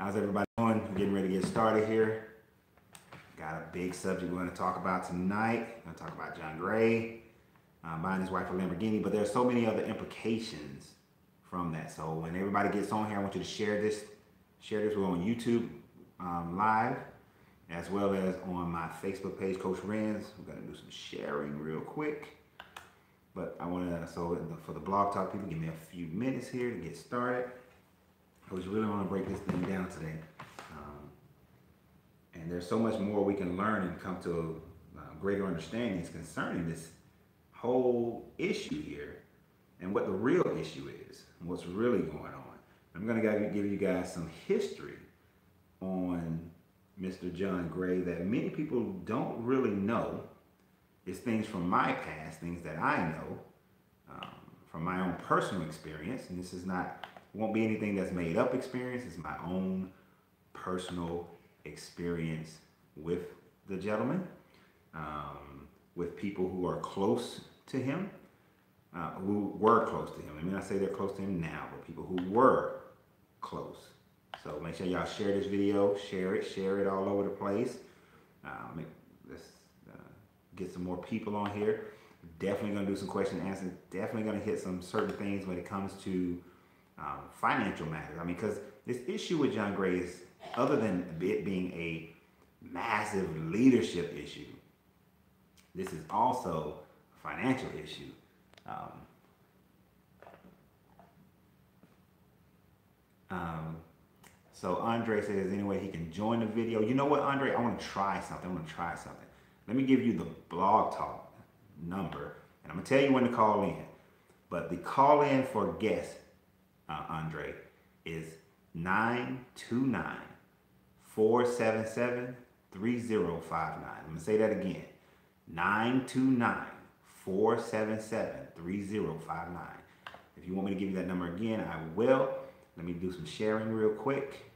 How's everybody doing? We're getting ready to get started here. Got a big subject we're going to talk about tonight. We're going to talk about John Gray buying his wife a Lamborghini, but there's so many other implications from that. So when everybody gets on here, I want you to share this. We're on YouTube live, as well as on my Facebook page, Coach Renz. We're going to do some sharing real quick. But I want to, for the blog talk people, give me a few minutes here to get started. I just really want to break this thing down today. And there's so much more we can learn and come to greater understandings concerning this whole issue here and what the real issue is and what's really going on. I'm going to give you guys some history on Mr. John Gray that many people don't really know. It's things from my past, things that I know from my own personal experience. And this is not, won't be anything that's made up experience. It's my own personal experience with the gentleman, with people who are close to him, who were close to him. I mean, I say they're close to him now, but people who were close. So make sure y'all share this video, share it all over the place. Let's get some more people on here. Definitely gonna do some question and answers. Definitely gonna hit some certain things when it comes to financial matters. I mean, because this issue with John Gray is, other than it being a massive leadership issue, this is also a financial issue. So Andre says, anyway, he can join the video. You know what, Andre? I want to try something. Let me give you the blog talk number, and I'm going to tell you when to call in. But the call in for guests, Andre, is 929-477-3059. I'm going to say that again. 929-477-3059. If you want me to give you that number again, I will. Let me do some sharing real quick.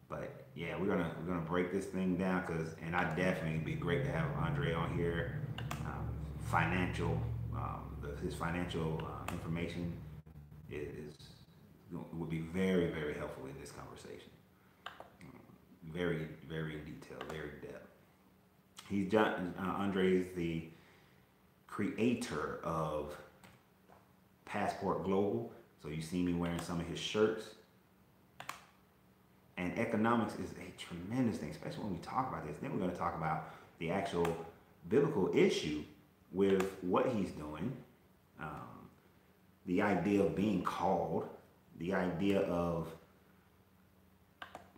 But yeah, we're gonna break this thing down, and I definitely, it'd be great to have Andre on here. His financial information would be very, very helpful in this conversation. Very, very in detail, very in depth. Andre is the creator of Passport Global. So you see me wearing some of his shirts. And economics is a tremendous thing, especially when we talk about this. Then we're going to talk about the actual biblical issue with what he's doing, the idea of being called, the idea of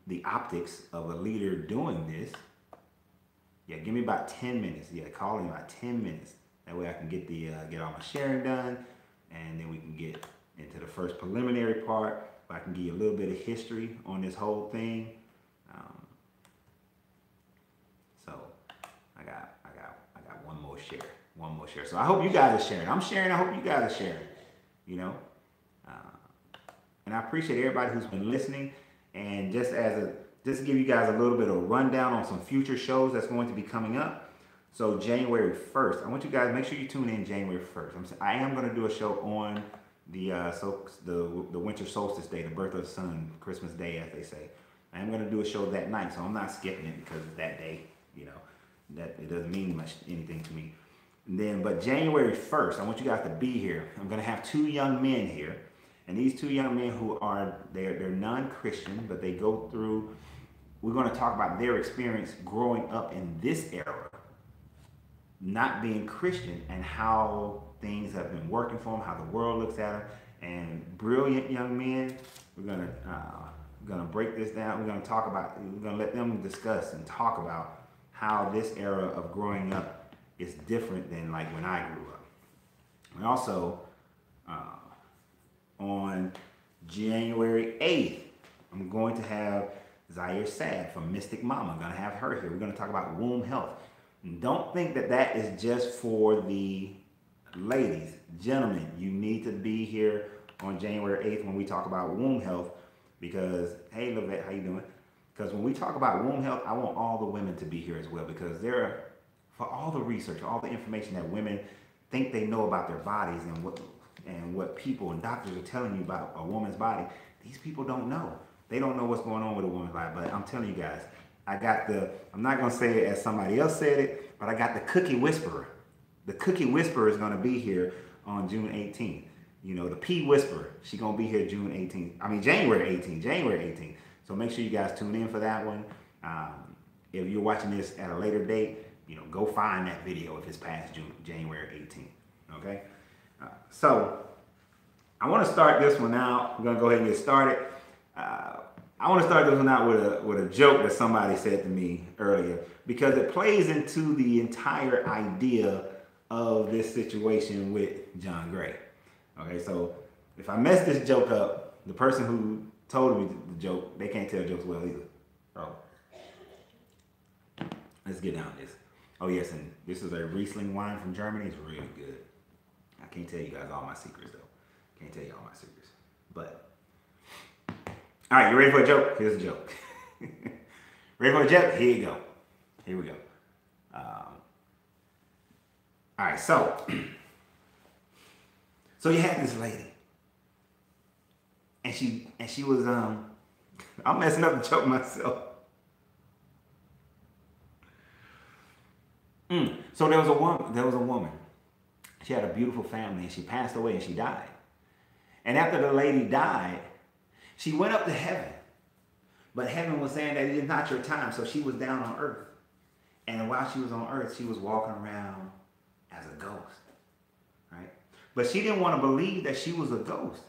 the optics of a leader doing this. Yeah, give me about 10 minutes. Yeah, call in about 10 minutes. That way I can get all my sharing done, and then we can get into the first preliminary part. I can give you a little bit of history on this whole thing. So I got one more share. So I hope you guys are sharing. I'm sharing. I hope you guys are sharing. You know, and I appreciate everybody who's been listening. And just to give you guys a little bit of rundown on some future shows that's going to be coming up. So January 1st, I want you guys, make sure you tune in January 1st. I am going to do a show on the winter solstice day, the birth of the sun, Christmas Day, as they say. I am going to do a show that night, so I'm not skipping it because it's that day. You know, that it doesn't mean anything to me. But January 1st, I want you guys to be here. I'm going to have two young men here, and these two young men who are they're non-Christian, but they go through. We're going to talk about their experience growing up in this era, not being Christian, and how things have been working for them, how the world looks at them. And brilliant young men. We're gonna break this down. We're gonna let them discuss and talk about how this era of growing up is different than like when I grew up. And also on January 8th, I'm going to have Zaire Sad from Mystic Mama. I'm gonna have her here. We're gonna talk about womb health. And don't think that is just for the ladies. Gentlemen, you need to be here on January 8th when we talk about womb health, because, hey, Lavette, how you doing? Because when we talk about womb health, I want all the women to be here as well, because for all the research, all the information that women think they know about their bodies and what people and doctors are telling you about a woman's body, these people don't know. They don't know what's going on with a woman's body. But I'm telling you guys, I'm not going to say it as somebody else said it, but I got the cookie whisperer. The cookie whisperer is going to be here on June 18th. You know, the P whisperer, she's going to be here January 18th. So make sure you guys tune in for that one. If you're watching this at a later date, you know, go find that video if it's past January 18th. Okay? So I want to start this one out. I'm going to go ahead and get started. I want to start this one out with a joke that somebody said to me earlier, because it plays into the entire idea of this situation with John Gray. Okay, so if I mess this joke up, the person who told me the joke, they can't tell jokes well either. Oh. Let's get down to this. Oh yes, and this is a Riesling wine from Germany. It's really good. I can't tell you guys all my secrets though. Can't tell you all my secrets. But, all right, you ready for a joke? Here's a joke. Ready for a joke? Here you go. Here we go. All right, so you had this lady, and she was I'm messing up the joke myself. So there was a woman. She had a beautiful family, and she passed away, and she died. And after the lady died, she went up to heaven. But heaven was saying that it is not your time, so she was down on earth. And while she was on earth, she was walking around as a ghost. Right? But she didn't want to believe that she was a ghost.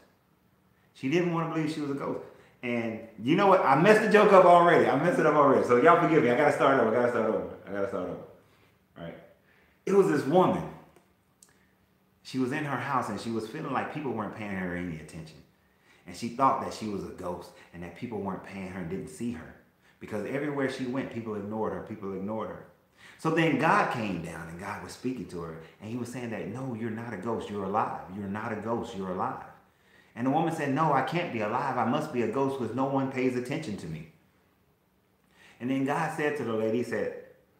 She didn't want to believe she was a ghost. And you know what? I messed the joke up already. I messed it up already. So y'all forgive me. I got to start over. Right? It was this woman. She was in her house, and she was feeling like people weren't paying her any attention. And she thought that she was a ghost and that people weren't paying her and didn't see her. Because everywhere she went, people ignored her. So then God came down, and God was speaking to her. And he was saying that, no, you're not a ghost. You're alive. You're not a ghost. You're alive. And the woman said, no, I can't be alive. I must be a ghost because no one pays attention to me. And then God said to the lady, he said,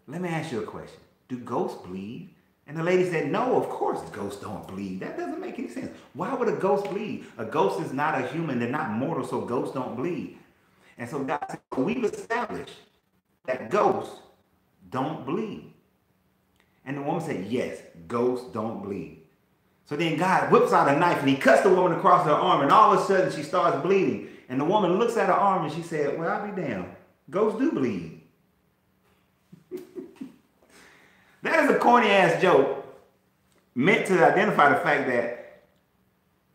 let me ask you a question. Do ghosts bleed? And the lady said, no, of course ghosts don't bleed. That doesn't make any sense. Why would a ghost bleed? A ghost is not a human. They're not mortal, so ghosts don't bleed. And so God said, we've established that ghosts don't bleed. And the woman said, yes, ghosts don't bleed. So then God whips out a knife, and he cuts the woman across her arm, and all of a sudden she starts bleeding. And the woman looks at her arm, and she said, well, I'll be damned. Ghosts do bleed. That is a corny ass joke meant to identify the fact that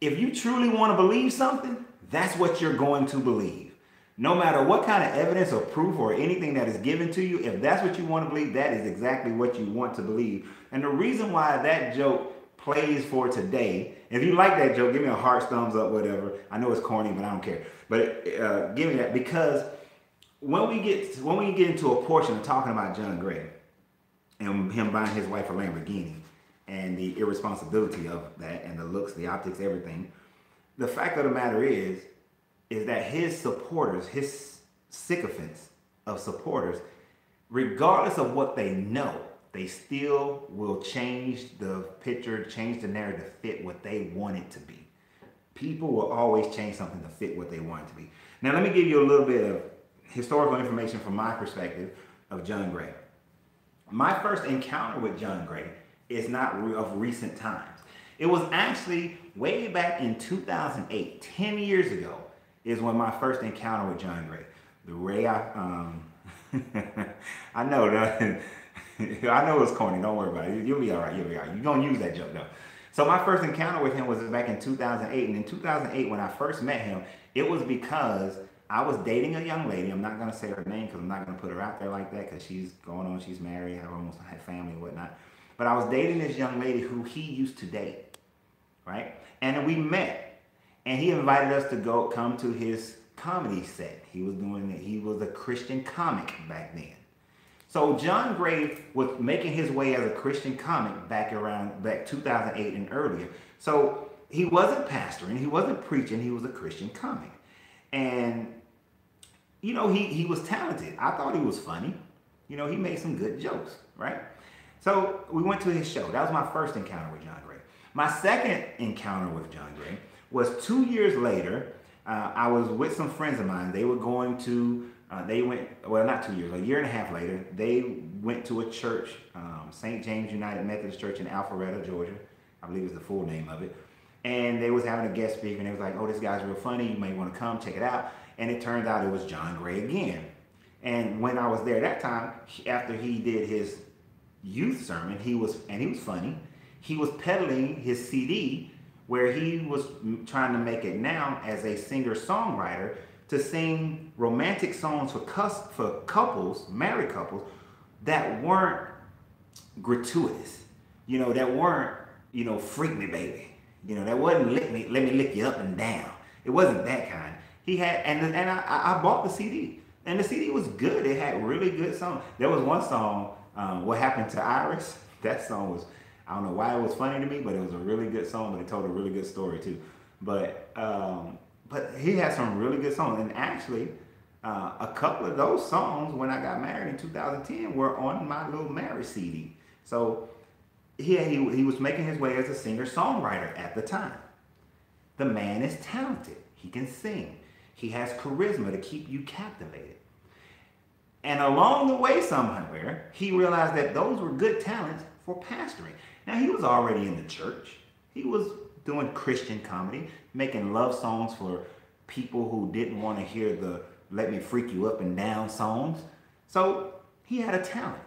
if you truly want to believe something, that's what you're going to believe. No matter what kind of evidence or proof or anything that is given to you, if that's what you want to believe, that is exactly what you want to believe. And the reason why that joke plays for today, if you like that joke, give me a heart, thumbs up, whatever. I know it's corny, but I don't care. But give me that, because when we get into a portion of talking about John Gray, and him buying his wife a Lamborghini, and the irresponsibility of that, and the looks, the optics, everything. The fact of the matter is that his supporters, his sycophants of supporters, regardless of what they know, they still will change the picture, change the narrative to fit what they want it to be. People will always change something to fit what they want it to be. Now, let me give you a little bit of historical information from my perspective of John Gray. My first encounter with John Gray is not of recent times. It was actually way back in 2008, 10 years ago, is when my first encounter with John Gray. The Ray, I know that, I know it's corny, don't worry about it. You'll be all right, You're going to use that joke though. So my first encounter with him was back in 2008. And in 2008, when I first met him, it was because I was dating a young lady. I'm not going to say her name because I'm not going to put her out there like that, because she's going on, she's married, almost had family and whatnot. But I was dating this young lady who he used to date, right? And we met, and he invited us to come to his comedy set. He was a Christian comic back then. So John Gray was making his way as a Christian comic back 2008 and earlier. So he wasn't pastoring, he wasn't preaching, he was a Christian comic. And, you know, he was talented. I thought he was funny. You know, he made some good jokes, right? So we went to his show. That was my first encounter with John Gray. My second encounter with John Gray was 2 years later. I was with some friends of mine. They were going to, not 2 years, a year and a half later, they went to a church, St. James United Methodist Church in Alpharetta, Georgia. I believe is the full name of it. And they was having a guest speaker, and they was like, oh, this guy's real funny. You may want to come check it out. And it turns out it was John Gray again. And when I was there that time, after he did his youth sermon, he was funny. He was peddling his CD where he was trying to make it now as a singer-songwriter to sing romantic songs for couples, married couples, that weren't gratuitous, that weren't, freak me, baby. That wasn't let me lick you up and down. It wasn't that kind. He had, and I bought the CD, and the CD was good. It had really good songs. There was one song, What Happened to Iris? That song was, I don't know why it was funny to me, but it was a really good song, but it told a really good story too. But he had some really good songs, and actually, a couple of those songs when I got married in 2010 were on my little marriage CD. So he was making his way as a singer-songwriter at the time. The man is talented. He can sing. He has charisma to keep you captivated. And along the way somewhere, he realized that those were good talents for pastoring. Now, he was already in the church. He was doing Christian comedy, making love songs for people who didn't want to hear the let me freak you up and down songs. So he had a talent,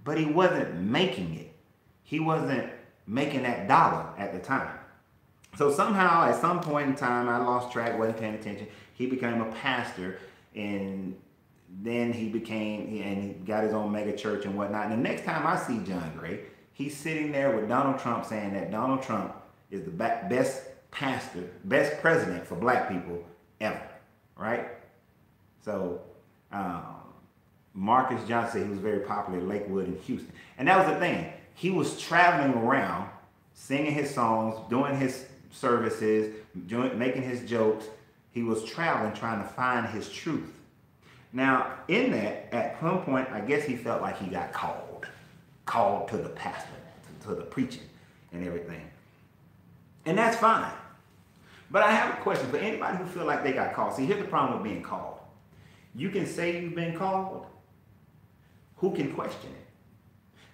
but he wasn't making it. He wasn't making that dollar at the time. So somehow, at some point in time, I lost track, wasn't paying attention. He became a pastor, and then he got his own mega church and whatnot. And the next time I see John Gray, he's sitting there with Donald Trump saying that Donald Trump is the best pastor, best president for black people ever, right? So Marcus Johnson said he was very popular in Lakewood and Houston. And that was the thing. He was traveling around, singing his songs, doing his services, making his jokes. He was traveling, trying to find his truth. Now, in that, at some point, I guess he felt like he got called to the pastor, to the preaching and everything. And that's fine. But I have a question for anybody who feel like they got called. See, here's the problem with being called. You can say you've been called. Who can question it?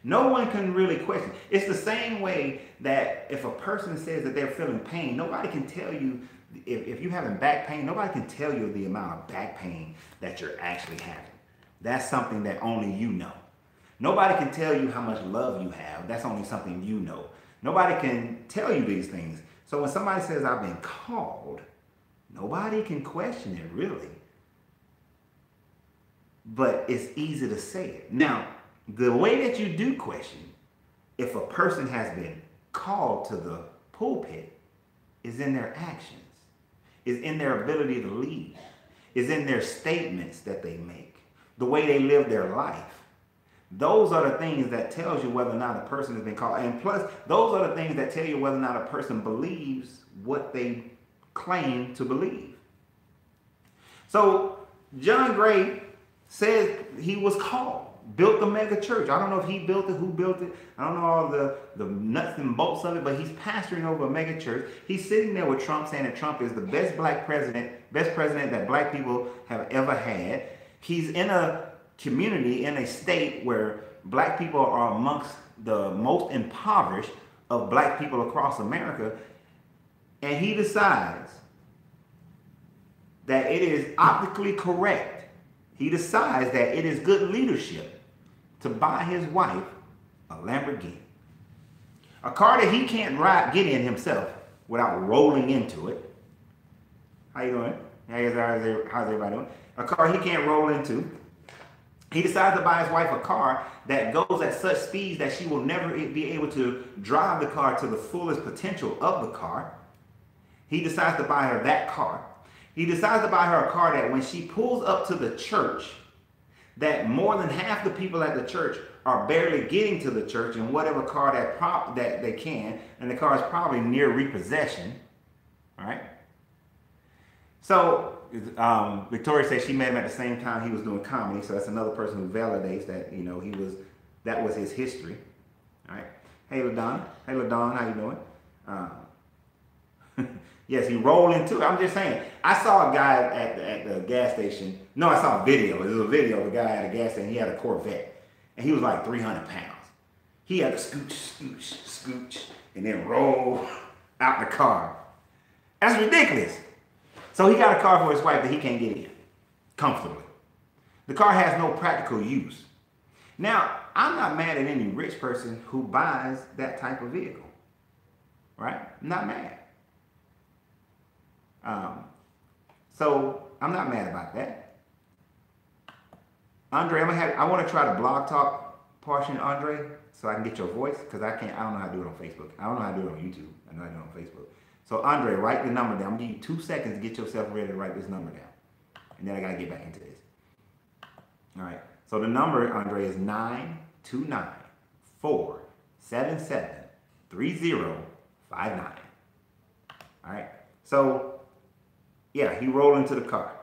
No one can really question. It's the same way that if a person says that they're feeling pain, nobody can tell you, if you're having back pain, nobody can tell you the amount of back pain that you're actually having. That's something that only you know. Nobody can tell you how much love you have. That's only something you know. Nobody can tell you these things. So when somebody says, I've been called, nobody can question it, really. But it's easy to say it. Now, the way that you do question if a person has been called to the pulpit is in their actions, is in their ability to lead, is in their statements that they make, the way they live their life. Those are the things that tells you whether or not a person has been called. And plus, those are the things that tell you whether or not a person believes what they claim to believe. So John Gray said he was called, built the mega church. I don't know if he built it, who built it. I don't know all the nuts and bolts of it, but he's pastoring over a mega church. He's sitting there with Trump saying that Trump is the best president that black people have ever had. He's in a community, in a state where black people are amongst the most impoverished of black people across America. And he decides that it is optically correct. He decides that it is good leadership to buy his wife a Lamborghini. A car that he can't get in himself without rolling into it. How you doing? How's everybody doing? A car he can't roll into. He decides to buy his wife a car that goes at such speeds that she will never be able to drive the car to the fullest potential of the car. He decides to buy her that car. He decides to buy her a car that when she pulls up to the church, that more than half the people at the church are barely getting to the church in whatever car that they can, and the car is probably near repossession, right? So Victoria says she met him at the same time he was doing comedy, so that's another person who validates that, that was his history. All right. Hey LaDon, how you doing? Um, yes, he rolled into it. I'm just saying. I saw a guy at the gas station. No, I saw a video. It was a video of a guy at a gas station. He had a Corvette, and he was like 300 pounds. He had to scooch, scooch, scooch, and then roll out the car. That's ridiculous. So he got a car for his wife that he can't get in comfortably. The car has no practical use. Now, I'm not mad at any rich person who buys that type of vehicle, right? I'm not mad. So I'm not mad about that. Andre, I want to try the blog talk portion, Andre, so I can get your voice, because I don't know how to do it on Facebook. I don't know how to do it on YouTube. I know how to do it on Facebook. So Andre, write the number down. I'm going to give you 2 seconds to get yourself ready to write this number down. And then I got to get back into this. All right. So the number, Andre, is 929-477-3059. All right. So, yeah, he rolled into the car.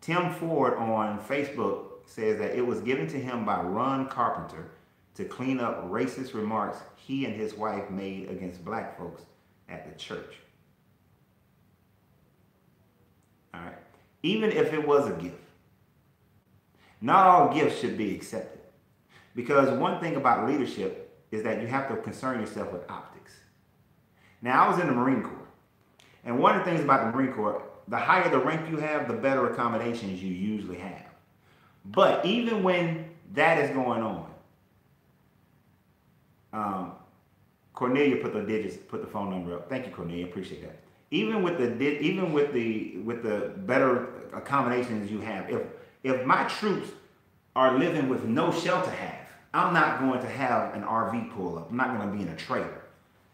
Tim Ford on Facebook says that it was given to him by Ron Carpenter to clean up racist remarks he and his wife made against black folks at the church. All right. Even if it was a gift, not all gifts should be accepted. Because one thing about leadership is that you have to concern yourself with optics. Now, I was in the Marine Corps. And one of the things about the Marine Corps, the higher the rank you have, the better accommodations you usually have. But even when that is going on, Cornelia put the phone number up. Thank you, Cornelia. Appreciate that. Even with the better accommodations you have, if my troops are living with no shelter have, I'm not going to have an RV pull up. I'm not going to be in a trailer.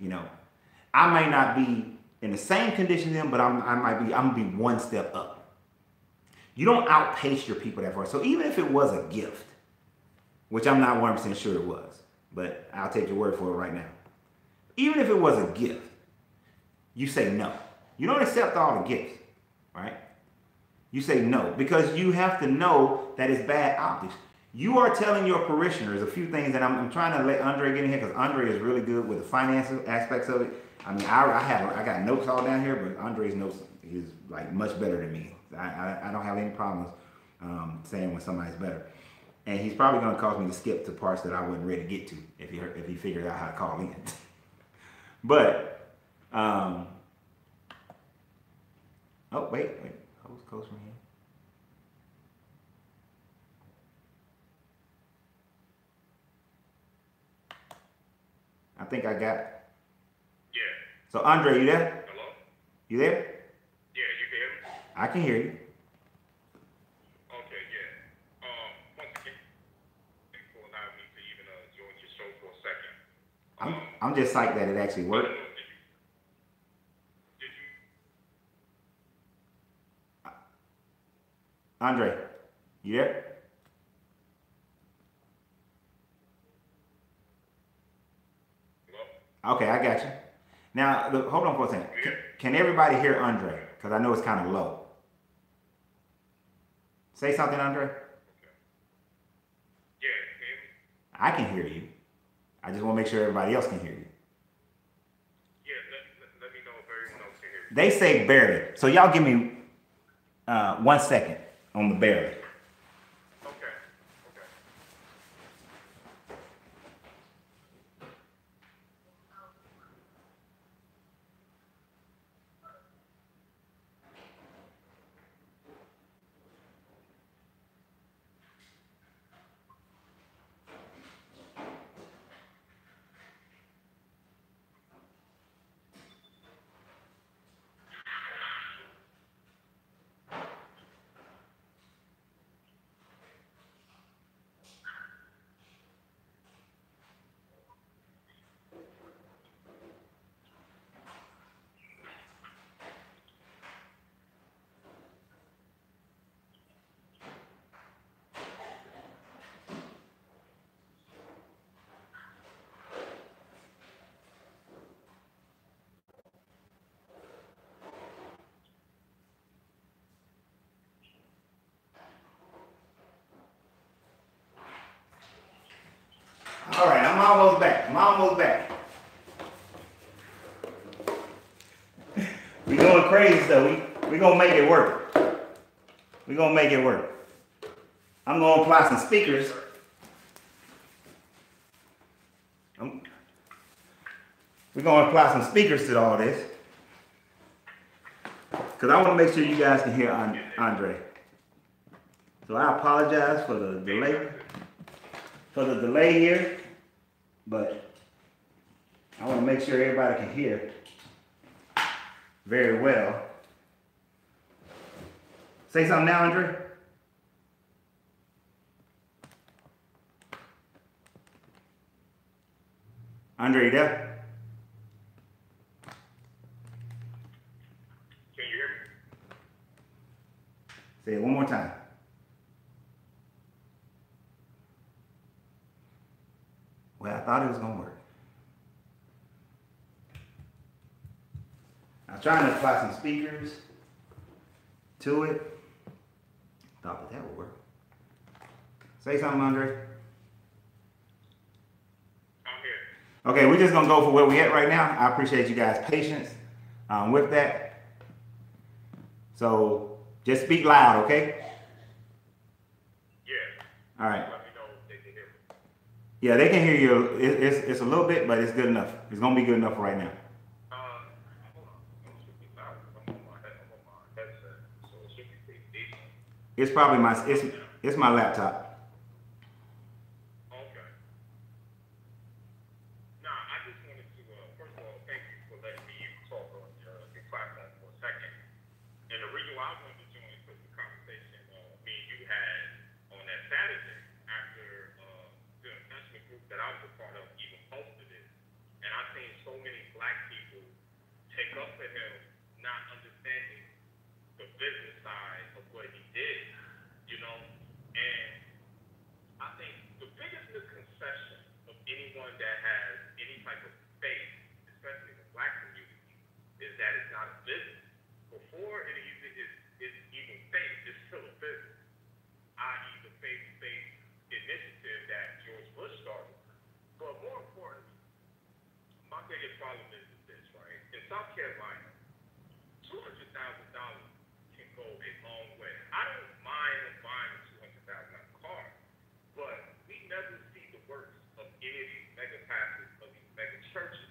You know, I may not be in the same condition as them, but I'm gonna be one step up. You don't outpace your people that far. So even if it was a gift, which I'm not 100% sure it was, but I'll take your word for it right now. Even if it was a gift, you say no. You don't accept all the gifts, right? You say no, because you have to know that it's bad optics. You are telling your parishioners a few things, and I'm trying to let Andre get in here because Andre is really good with the financial aspects of it. I mean, I got notes all down here, but Andre's notes is like much better than me. I don't have any problems saying when somebody's better. And he's probably going to cause me to skip to parts that I wasn't ready to get to if he figured out how to call in. But, oh, wait. Who's Coach Renz? I think I got it. Yeah. So, Andre, you there? Hello? You there? Yeah, you can hear me? I can hear you. Okay, yeah. Once again, thanks for allowing me to even join your show for a second. I'm just psyched that it actually worked. Did you? Andre, you there? Hello? Okay, I got you. Now, look, hold on for a second. Can everybody hear Andre? Because I know it's kind of low. Say something, Andre. Okay. Yeah, can you hear me? I can hear you. I just want to make sure everybody else can hear you. Yeah, let me know if everyone else can hear me. They say barely. So y'all give me 1 second on the barely. Okay. going crazy stuff. We gonna make it work. We gonna make it work. I'm gonna apply some speakers. We're gonna apply some speakers to all this. Cause I wanna make sure you guys can hear Andre. So I apologize for the delay here, but I wanna make sure everybody can hear very well. Say something now, Andre. Andre, you there? Can you hear me? Say it one more time. Well, I thought it was gonna work. I'm trying to apply some speakers to it. Thought that would work. Say something, Andre. I'm here. Okay, we're just gonna go for where we at right now. I appreciate you guys' patience with that. So just speak loud, okay? Yeah. All right. Let me know if they can hear me. Yeah, they can hear you. It's a little bit, but it's good enough. It's gonna be good enough right now. Hold on. I'm speaking loud. I'm on my headset, so it should be pretty decent. It's probably it's my laptop. Okay. Nah, I just wanted to, first of all, thank you for letting me talk on your platform for a second. And the reason why I wanted to join was the conversation me and you had on that Saturday after the investment group that I was a part of even posted it. And I've seen so many black people take up for him not understanding the business side of what he did, you know? And I think the biggest misconception of anyone that has any type of faith, especially in the black community, is that it's not a business. Before it is even faith, it's still a business, i.e. the faith-based initiative that George Bush started. But more importantly, my biggest problem is this, right? In South Carolina, $200,000 can go a long way. I don't mind buying a $200,000 car, but we never see the works of any of these mega pastors of these mega churches.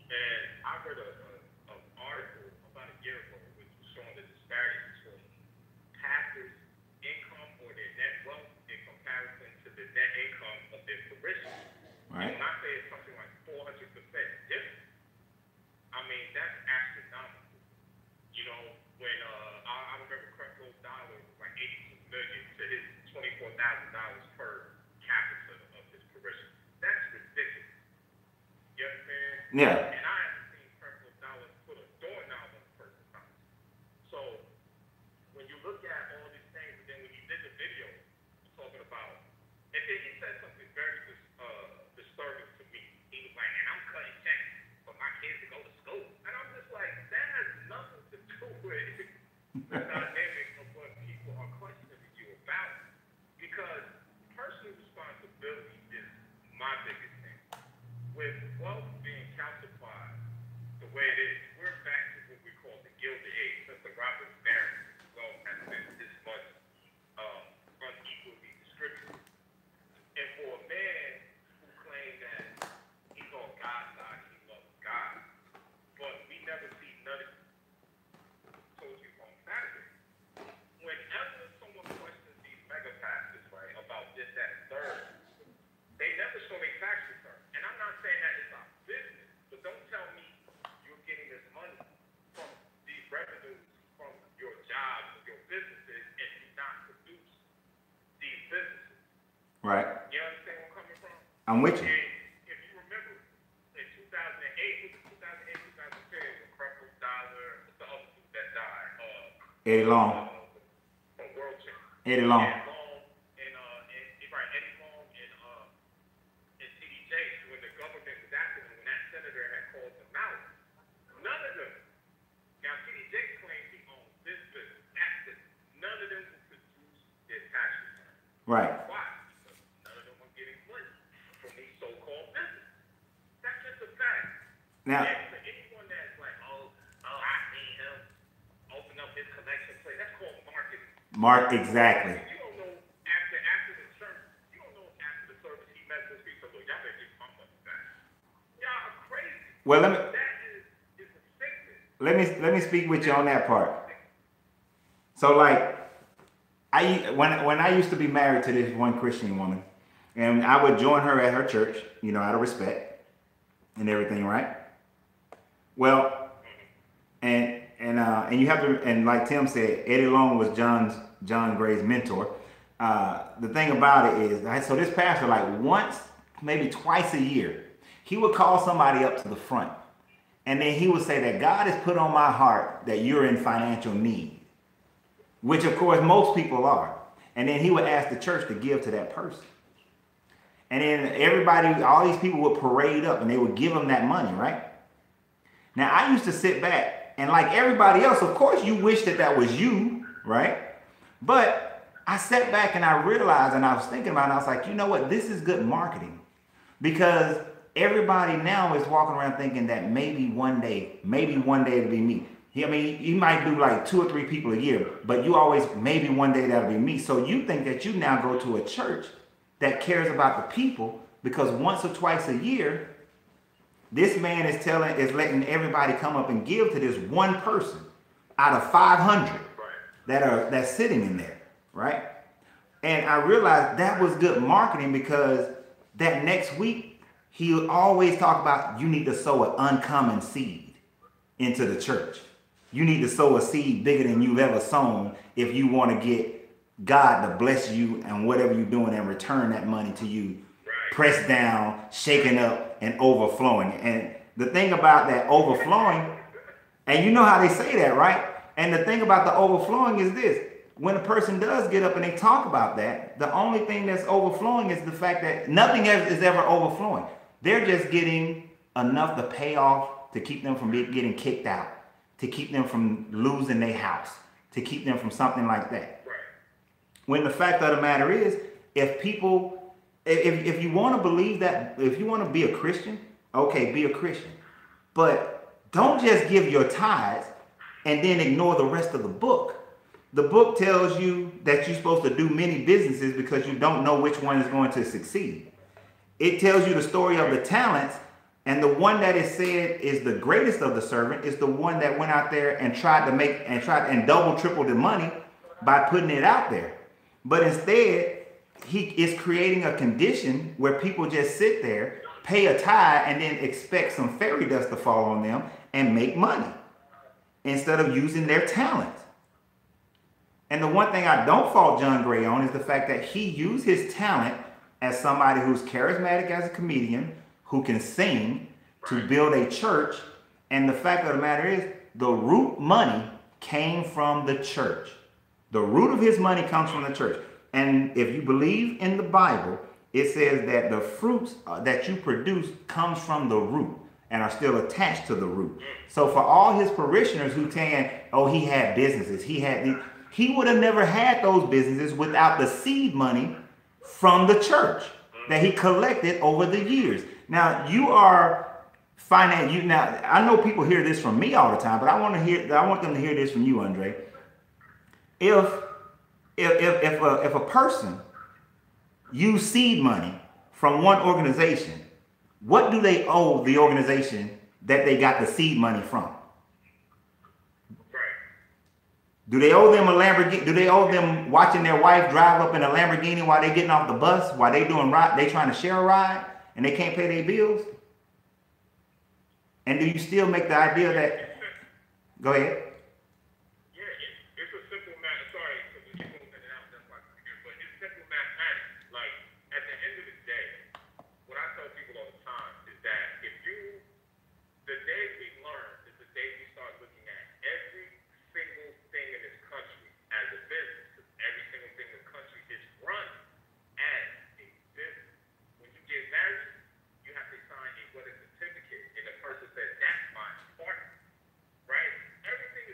And I read an article about a year ago which was showing the disparity between pastors' income or their net wealth in comparison to the net income of their parishioners. Right. And when I say it's something like 400% different, I mean, that's astronomical. You know, when I remember Creflo's dollar was like $82 million to his $24,000 per capita of his parishioners. That's ridiculous. You understand? Yeah. And I haven't seen Creflo's dollar put a doorknob on a person's house. So when you look at all these things, and then when you did the video talking about, and then he said something very disturbing to me. He was like, and I'm cutting checks for my kids to go to school. And I'm just like, that has nothing to do with the dynamic of what people are questioning you about. Because personal responsibility is my biggest thing. With wealth being calcified the way it is, we're back to what we call the Gilded Age. Since the Robert Baron wealth has been this much unequally distributed. And for a man who claims that he's on God's side, he loves God, but we never see none of it. Told you on Saturday. Whenever someone questions these mega pastors, right, about this, that, and third, they never show a tax return. And I'm not saying that it's not business, but don't tell me you're getting this money from these revenues from your jobs or your businesses and do not produce these businesses. Right. You understand where I'm coming from? I'm with you. And if you remember, in 2008, 2010, when Creflo's dollar, what's the other dude that died? Eddie Long. From World Champ. Eddie Long. Eddie Long and right, Eddie Long and CDJ, when the government was after them, when that senator had called them out, none of them. Now CDJ claims he owns this business, that business. None of them will produce their tax return. Right. Why? Because none of them are getting money from these so-called businesses. That's just a fact. Now. And for anyone that's like, I seen him Mark, exactly. You don't know after the church. You don't know after the service he met those people. Look, y'all better get my money back. Y'all are crazy. Well, That is a sickness. let me speak with you on that part. So like, when I used to be married to this one Christian woman, and I would join her at her church, you know, out of respect and everything, right? Well, and you have to, and like Tim said, Eddie Long was John Gray's mentor. The thing about it is, so this pastor, like once, maybe twice a year, he would call somebody up to the front, and then he would say that God has put on my heart that you're in financial need, which of course most people are. And then he would ask the church to give to that person. And then everybody, all these people would parade up and they would give him that money, right? Now I used to sit back and like everybody else, of course you wish that that was you, right? But I sat back and I realized, and I was thinking about it, and I was like, you know what? This is good marketing, because everybody now is walking around thinking that maybe one day it'll be me. I mean, you might do like 2 or 3 people a year, but you always, maybe one day that'll be me. So you think that you now go to a church that cares about the people, because once or twice a year, this man is letting everybody come up and give to this one person out of 500 that's sitting in there, right? And I realized that was good marketing, because that next week, he'll always talk about, you need to sow an uncommon seed into the church. You need to sow a seed bigger than you've ever sown if you want to get God to bless you and whatever you're doing and return that money to you, pressed down, shaken up, and overflowing. And the thing about that overflowing, and you know how they say that, right? And the thing about the overflowing is this: when a person does get up and they talk about that, the only thing that's overflowing is the fact that nothing is ever overflowing. They're just getting enough to pay off, to keep them from getting kicked out, to keep them from losing their house, to keep them from something like that. When the fact of the matter is, if you want to believe that, if you want to be a Christian, okay, be a Christian. But don't just give your tithes and then ignore the rest of the book. The book tells you that you're supposed to do many businesses because you don't know which one is going to succeed. It tells you the story of the talents, and the one that is said is the greatest of the servant is the one that went out there and tried and double, triple the money by putting it out there. But instead, he is creating a condition where people just sit there, pay a tithe, and then expect some fairy dust to fall on them and make money instead of using their talent. And the one thing I don't fault John Gray on is the fact that he used his talent as somebody who's charismatic as a comedian, who can sing, to build a church. And the fact of the matter is, the root money came from the church. The root of his money comes from the church. And if you believe in the Bible, it says that the fruits that you produce comes from the root and are still attached to the root. So for all his parishioners who saying, oh, he had businesses, he would have never had those businesses without the seed money from the church that he collected over the years. Now you are now I know people hear this from me all the time, but I want them to hear this from you, Andre. If a person use seed money from one organization, what do they owe the organization that they got the seed money from? Do they owe them a Lamborghini? Do they owe them watching their wife drive up in a Lamborghini while they getting off the bus, while they trying to share a ride and they can't pay their bills? And do you still make the idea that, go ahead. Everything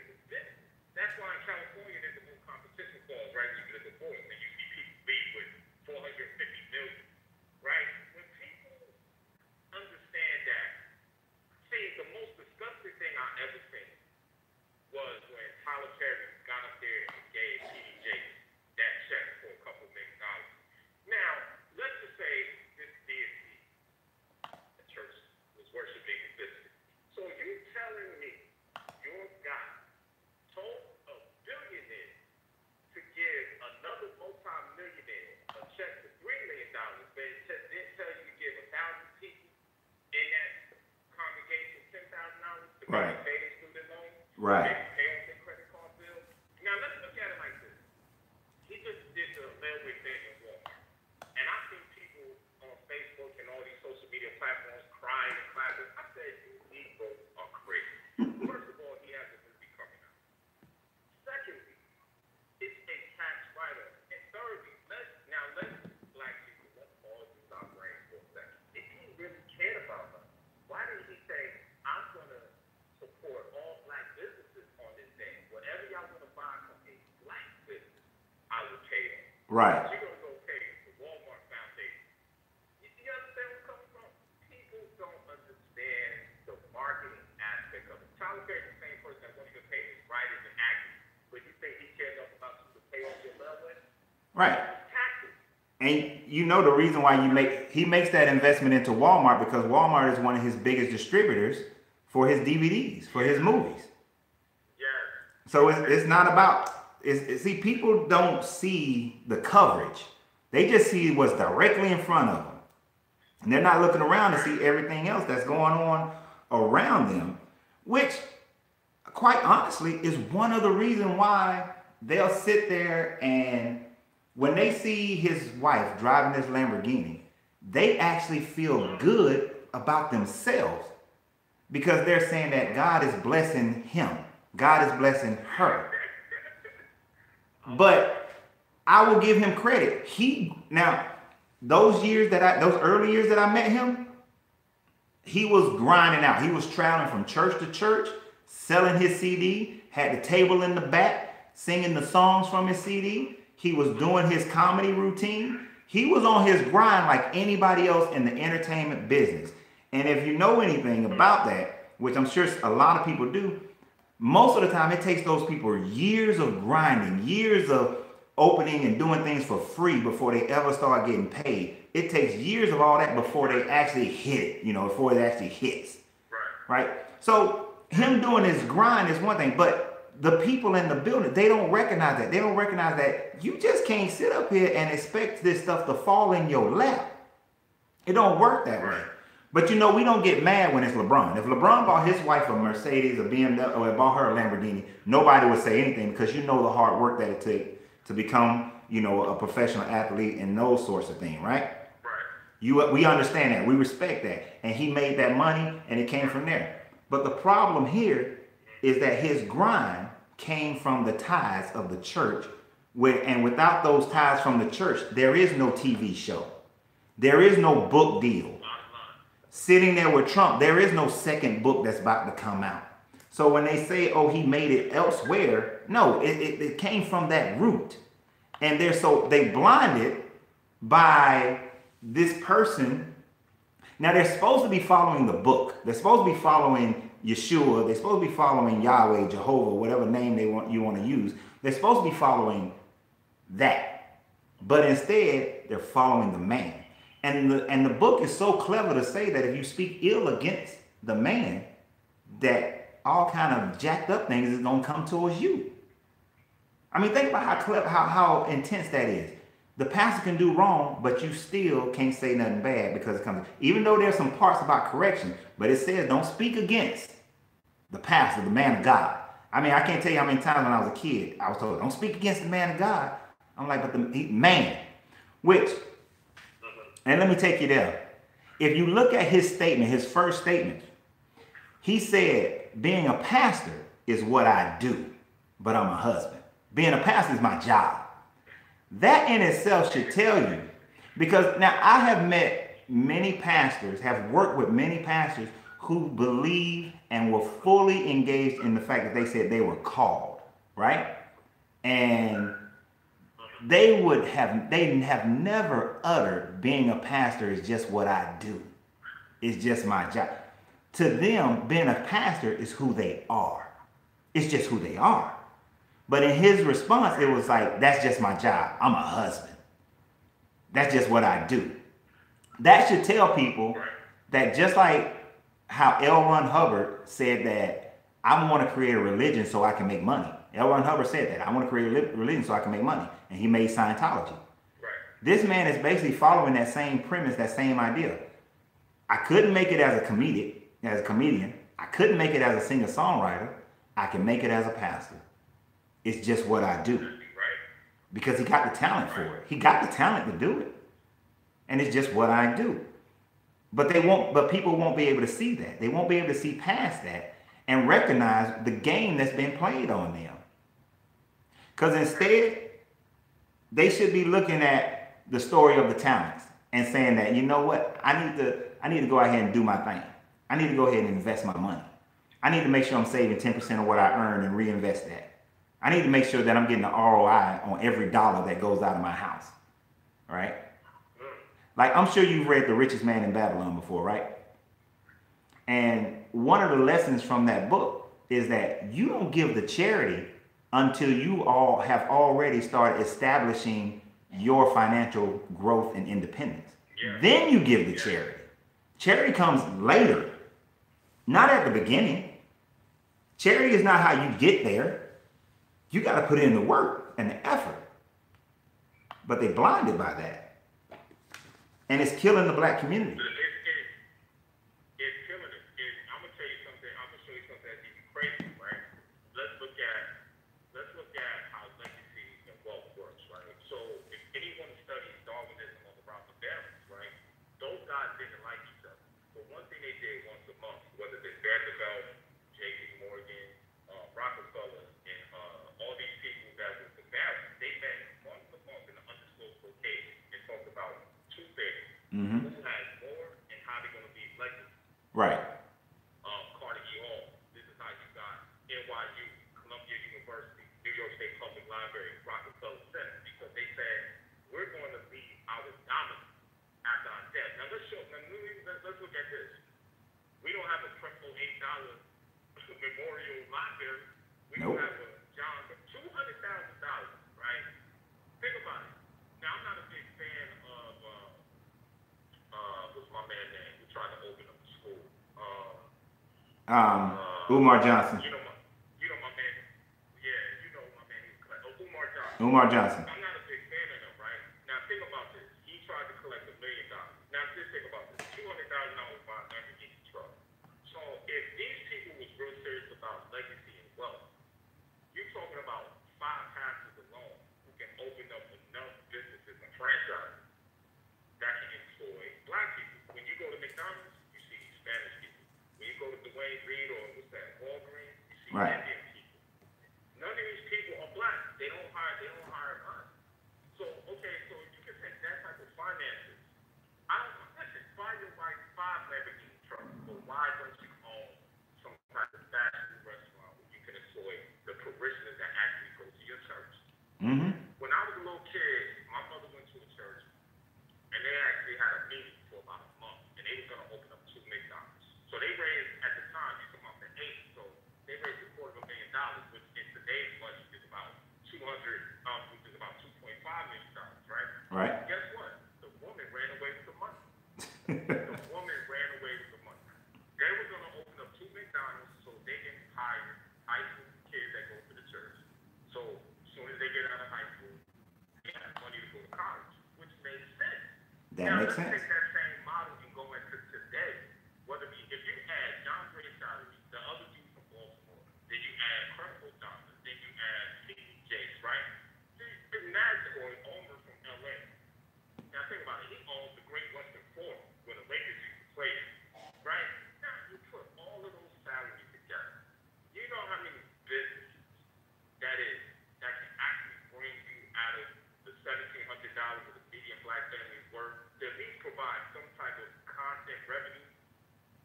Right. Pay their student loans. Right. Pay off their credit card bills. Now let's look at it like this. He just did the railway thing in Walmart. And I see people on Facebook and all these social media platforms crying and clapping. I said, you Negroes are crazy. First of all, he has a movie coming out. Secondly, it's a tax write-off. And thirdly, let's black people, let's all use our brains for a second. If he really cared about us, why didn't he say, I'm going to support all black businesses on this thing? Whatever y'all want to buy from a black business, I will pay them. Right. You're going to go pay the Walmart Foundation. You understand where I'm coming from? People don't understand the marketing aspect of it. Tyler Perry is the same person that won't even pay his writers and actors. But you think he cares enough about you to pay off your loved ones? Right. Taxes. And you know the reason why he makes that investment into Walmart, because Walmart is one of his biggest distributors for his DVDs, for his movies. Yes. So it's not about, see, people don't see the coverage. They just see what's directly in front of them. And they're not looking around to see everything else that's going on around them, which, quite honestly, is one of the reasons why they'll sit there and when they see his wife driving this Lamborghini, they actually feel good about themselves because they're saying that God is blessing him. God is blessing her. But I will give him credit. Those early years that I met him, he was grinding out. He was traveling from church to church, selling his CD, had the table in the back, singing the songs from his CD. He was doing his comedy routine. He was on his grind like anybody else in the entertainment business. And if you know anything about that, which I'm sure a lot of people do, most of the time it takes those people years of grinding, years of opening and doing things for free before they ever start getting paid. It takes years of all that before they actually hit it, before it actually hits. Right? So him doing his grind is one thing, but the people in the building, they don't recognize that. They don't recognize that you just can't sit up here and expect this stuff to fall in your lap. It don't work that way. But we don't get mad when it's LeBron. If LeBron bought his wife a Mercedes, a BMW, or bought her a Lamborghini, nobody would say anything because the hard work that it took to become, a professional athlete and those sorts of things, right? We understand that. We respect that. And he made that money and it came from there. But the problem here is that his grind came from the tithes of the church, and without those tithes from the church, there is no TV show. There is no book deal. Sitting there with Trump, there is no second book that's about to come out. So when they say, oh, he made it elsewhere, no, it came from that root. And they blinded by this person. Now they're supposed to be following the book. They're supposed to be following Yeshua. They're supposed to be following Yahweh, Jehovah, whatever name you want to use. They're supposed to be following that. But instead, they're following the man. And the book is so clever to say that if you speak ill against the man, that all kind of jacked up things is going to come towards you. I mean, think about how clever, how intense that is. The pastor can do wrong, but you still can't say nothing bad because it comes. Even though there's some parts about correction, but it says don't speak against the pastor, the man of God. I mean, I can't tell you how many times when I was a kid, I was told, don't speak against the man of God. I'm like, but the man, which, and let me take you there. If you look at his statement, his first statement, he said, being a pastor is what I do, but I'm a husband. Being a pastor is my job. That in itself should tell you, because now I have met many pastors, have worked with many pastors who believe and were fully engaged in the fact that they said they were called, right? And they have never uttered being a pastor is just what I do. It's just my job. To them, being a pastor is who they are. It's just who they are. But in his response, it was like, that's just my job. I'm a husband. That's just what I do. That should tell people that just like how L. Ron Hubbard said that I want to create a religion so I can make money. L. Ron Hubbard said that. I want to create a religion so I can make money. And he made Scientology. This man is basically following that same premise, that same idea. I couldn't make it as a comedian. I couldn't make it as a singer-songwriter. I can make it as a pastor. It's just what I do. Right. Because he got the talent for it. He got the talent to do it. And it's just what I do. But people won't be able to see that. They won't be able to see past that and recognize the game that's been played on them. Because instead, they should be looking at the story of the talents and saying that, you know what, I need to go ahead and do my thing. I need to go ahead and invest my money. I need to make sure I'm saving 10% of what I earn and reinvest that. I need to make sure that I'm getting the ROI on every dollar that goes out of my house. Right? Like, I'm sure you've read The Richest Man in Babylon before, right? And one of the lessons from that book is that you don't give the charity until you all have already started establishing your financial growth and independence. Yeah. Then you give the charity. Charity comes later, not at the beginning. Charity is not how you get there. You got to put in the work and the effort. But they're blinded by that. And it's killing the black community. It's killing it. I'm going to tell you something. I'm going to show you something that's even crazy, right? Let's look at how legacy and wealth works, right? So if anyone studies Darwinism or the Rockefellers, right, those guys didn't like each other. But one thing they did once a month, whether it's Vanderbilt, J.P. Morgan, Rockefeller, and all these people that were the balance, they met once a month in an undisclosed location and talked about two things. Mm-hmm. Who has more and how they're going to be elected. Right. Carnegie Hall. This is how you got NYU, Columbia University, New York State Public Library, Rockefeller Center, because they said we're going to be our dominant after our death. Now let's look at this. We don't have a triple $8 memorial library. We don't have a John $200,000, right? Think about it. Now I'm not a big fan of what's my man name? Who tried to open up a school? Umar Johnson. You know my man. Yeah, you know my man. Umar Johnson. Umar Johnson. I'm not a big fan of him, right? Now think about this. He tried to collect $1 million. Now just think about this. $200,000 buy a Lamborghini truck. So if these people was real serious about legacy and wealth, you're talking about 5 pastors alone who can open up enough businesses and franchises that can employ black people. When you go to McDonald's, you see Spanish people. When you go to Dwayne Reed or what's that, Walgreens, you see Indian people. None of these people are black. They don't hire us. So you can take that type of finances. Listen, buy your wife 5 Lamborghini trucks, but why don't you own some type of fast food restaurant where you can employ the parishioners that actually go to your church? Mm-hmm. When I was a little kid, my mother went to a church, and they actually had a meeting for about a month, and they were going to open up 2 McDonald's. So they raised, at the time, you come up to 8, so they raised $250,000, which in today's budget is about which is about $2.5 million, right? Right. Guess what? The woman ran away with the money. The woman ran away with the money. They were going to open up 2 McDonald's so they can hire high school kids that go to the church. So as soon as they get out of high school, they have money to go to college, which makes sense. Makes sense. Let's take that same model and go into today. If you add John Gray's salary, the other dude from Baltimore, then you add Credible Johnson, then you add Stevie Jakes, right? Imagine, or Omer from LA. Now think about it. He owns the Great Western Forum where the Lakers used to play, right? Now you put all of those salaries together. You know how many businesses that can actually bring you out of the $1,700 of the median black family's worth, to at least provide some type of content revenue.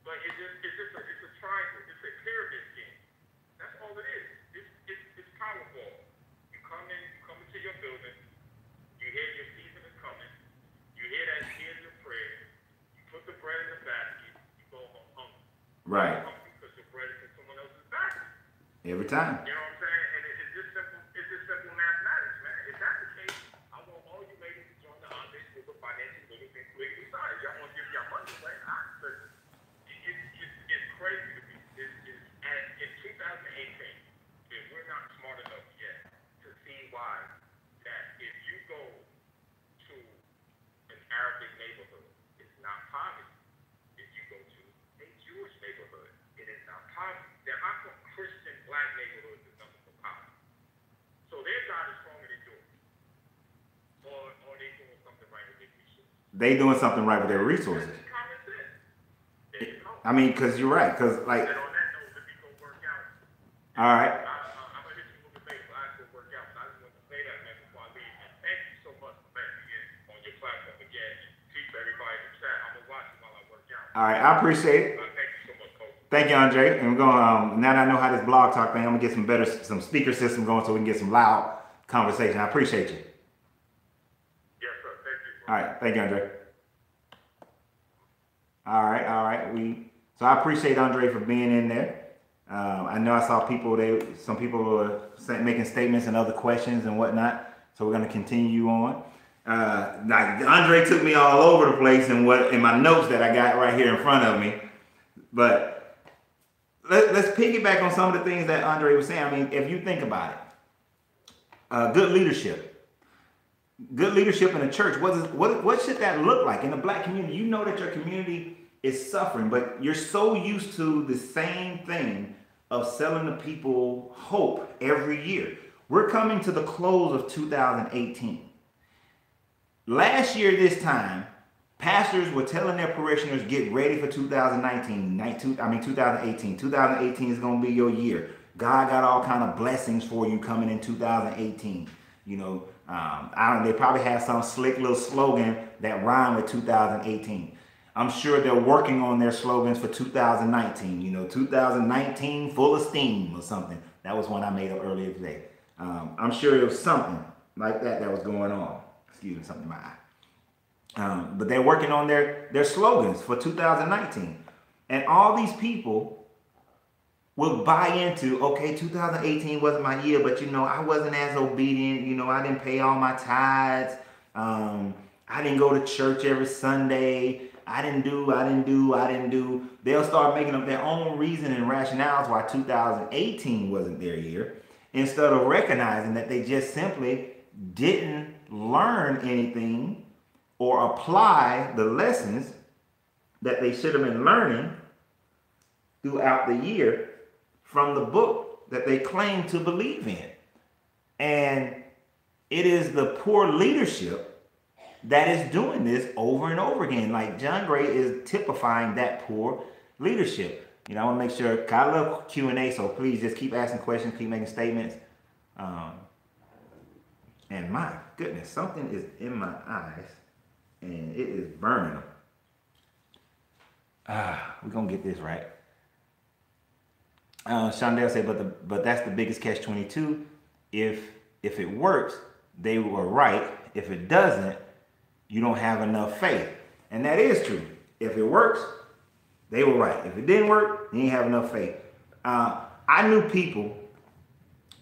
But it's a triangle. It's a pyramid scheme. That's all it is. It's Powerball. You come into your building. You hear your season is coming. You hear your prayer. You put the bread in the basket. You go home hungry. Right. Because the bread is in someone else's basket. Every time. You know what I'm saying? And it's just simple. It's just simple mathematics, man. If that's the case, I want all you ladies to join the Amish with the financial living and political side. Y'all want to give y'all money, right? It's crazy to me. And in 2018, if we're not smart enough yet to see why that if you go to an Arabic neighborhood, it's not poverty. If you go to a Jewish neighborhood, it is not they doing something right with their resources. That's common sense. There you go. I mean, because you're right. Because like, And on that note, let me go work out. all right, I'm gonna hit you with a base. I have to work out, but I just want to say that, man, before I leave. And thank you so much for letting me in on your platform again. Keep everybody in the chat. I'm gonna watch you while I work out. all right. I appreciate it. Thank you so much, Coach. Thank you, Andre. And we're going. Now that I know how this blog talk thing, I'm gonna get some speaker system going so we can get some loud conversation. I appreciate you. Yes, sir. Thank you. All right. Thank you, Andre. All right. So I appreciate Andre for being in there. I know I saw people. Some people were making statements and other questions and whatnot. So we're gonna continue on. Like Andre took me all over the place in my notes that I got right here in front of me. But let's piggyback on some of the things that Andre was saying. I mean, if you think about it, good leadership in the church. What should that look like in the black community? You know that your community is suffering, but you're so used to the same thing of selling the people hope every year. We're coming to the close of 2018. Last year, this time, pastors were telling their parishioners, get ready for 2018. 2018 is going to be your year. God got all kind of blessings for you coming in 2018. You know, they probably have some slick little slogan that rhyme with 2018. I'm sure they're working on their slogans for 2019. You know, 2019 full of steam or something. That was one I made up earlier today. I'm sure it was something like that was going on. Excuse me, something in my eye. But they're working on their slogans for 2019. And all these people will buy into, okay, 2018 wasn't my year, but you know, I wasn't as obedient. You know, I didn't pay all my tithes. I didn't go to church every Sunday. I didn't do. They'll start making up their own reason and rationales why 2018 wasn't their year, instead of recognizing that they just simply didn't learn anything or apply the lessons that they should have been learning throughout the year from the book that they claim to believe in. And it is the poor leadership that is doing this over and over again. Like John Gray is typifying that poor leadership. You know, I want to make sure, I love Q&A, so please just keep asking questions, keep making statements. And my goodness, something is in my eyes and it is burning them. We're going to get this right. Shondell said, but that's the biggest catch-22. If it works, they were right. If it doesn't, you don't have enough faith. And that is true. If it works, they were right. If it didn't work, you didn't have enough faith. I knew people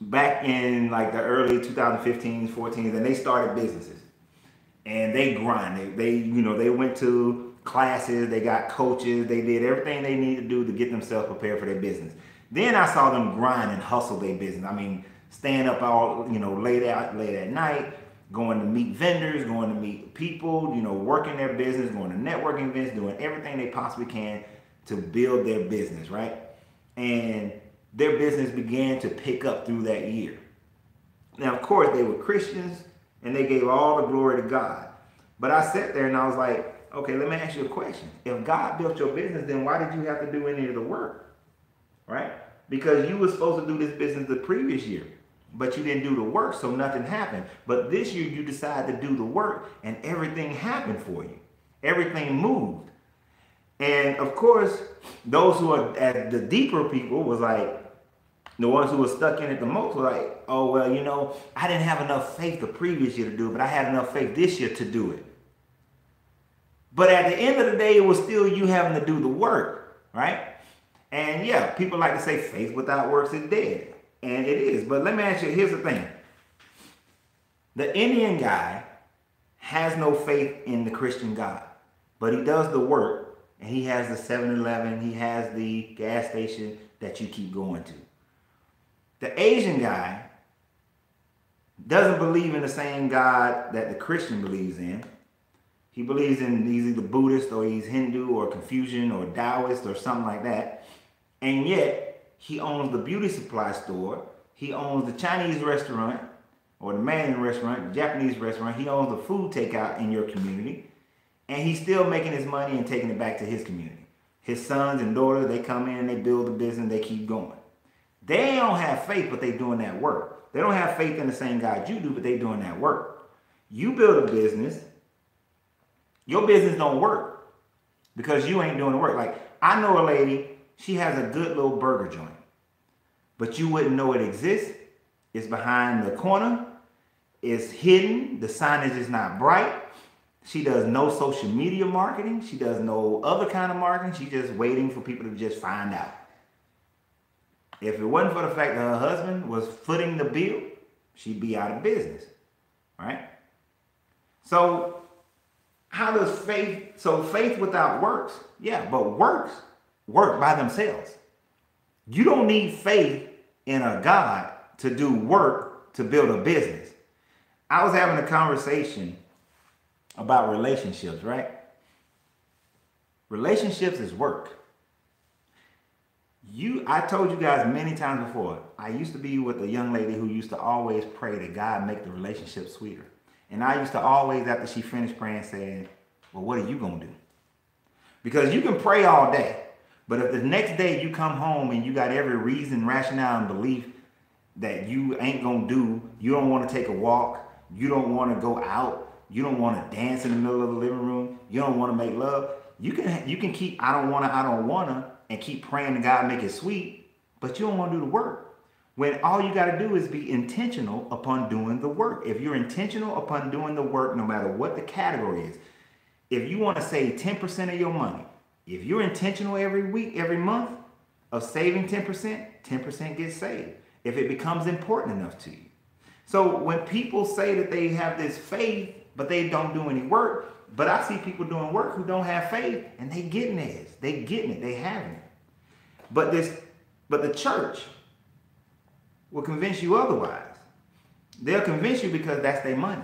back in like the early 2015s, 14s, and they started businesses. And they grind. They went to classes, they got coaches, they did everything they needed to do to get themselves prepared for their business. Then I saw them grind and hustle their business. I mean, staying up all, late at night, going to meet vendors, going to meet people, working their business, going to networking events, doing everything they possibly can to build their business, right? And their business began to pick up through that year. Now, of course, they were Christians and they gave all the glory to God. But I sat there and I was like, okay, let me ask you a question. If God built your business, then why did you have to do any of the work, right? Because you were supposed to do this business the previous year, but you didn't do the work, so nothing happened. But this year you decided to do the work and everything happened for you. Everything moved. And of course, those who are at the deeper people was like, the ones who were stuck in it the most were like, oh, well, I didn't have enough faith the previous year to do it, but I had enough faith this year to do it. But at the end of the day, it was still you having to do the work, right? And yeah, people like to say faith without works is dead. And it is. But let me ask you, here's the thing. The Indian guy has no faith in the Christian God, but he does the work, and he has the 7-Eleven, he has the gas station that you keep going to. The Asian guy doesn't believe in the same God that the Christian believes in. He believes he's either Buddhist or he's Hindu or Confucian or Taoist or something like that. And yet, he owns the beauty supply store. He owns the Chinese restaurant or the Mandarin restaurant, the Japanese restaurant. He owns the food takeout in your community. and he's still making his money and taking it back to his community. His sons and daughters, they come in, they build a business, they keep going. They don't have faith, but they doing that work. They don't have faith in the same God you do, but they doing that work. You build a business, your business don't work because you ain't doing the work. Like, I know a lady, she has a good little burger joint, but you wouldn't know it exists. It's behind the corner. It's hidden. The signage is not bright. She does no social media marketing. She does no other kind of marketing. She's just waiting for people to just find out. If it wasn't for the fact that her husband was footing the bill, she'd be out of business, right? So how does faith, so faith without works, yeah, but works work by themselves. You don't need faith in a God to do work to build a business. I was having a conversation about relationships, right? Relationships is work. I told you guys many times before, I used to be with a young lady who used to always pray that God make the relationship sweeter. And I used to always, after she finished praying, say, well, what are you going to do? Because you can pray all day, but if the next day you come home and you got every reason, rationale, and belief that you ain't going to do, you don't want to take a walk, you don't want to go out, you don't want to dance in the middle of the living room, you don't want to make love, you can keep I don't want to, and keep praying to God make it sweet, but you don't want to do the work. When all you got to do is be intentional upon doing the work. If you're intentional upon doing the work, no matter what the category is, if you want to save 10% of your money, if you're intentional every week, every month of saving 10%, 10% gets saved if it becomes important enough to you. So when people say that they have this faith, but they don't do any work, but I see people doing work who don't have faith, and they getting theirs. They getting it. They having it. But the church will convince you otherwise. They'll convince you because that's their money.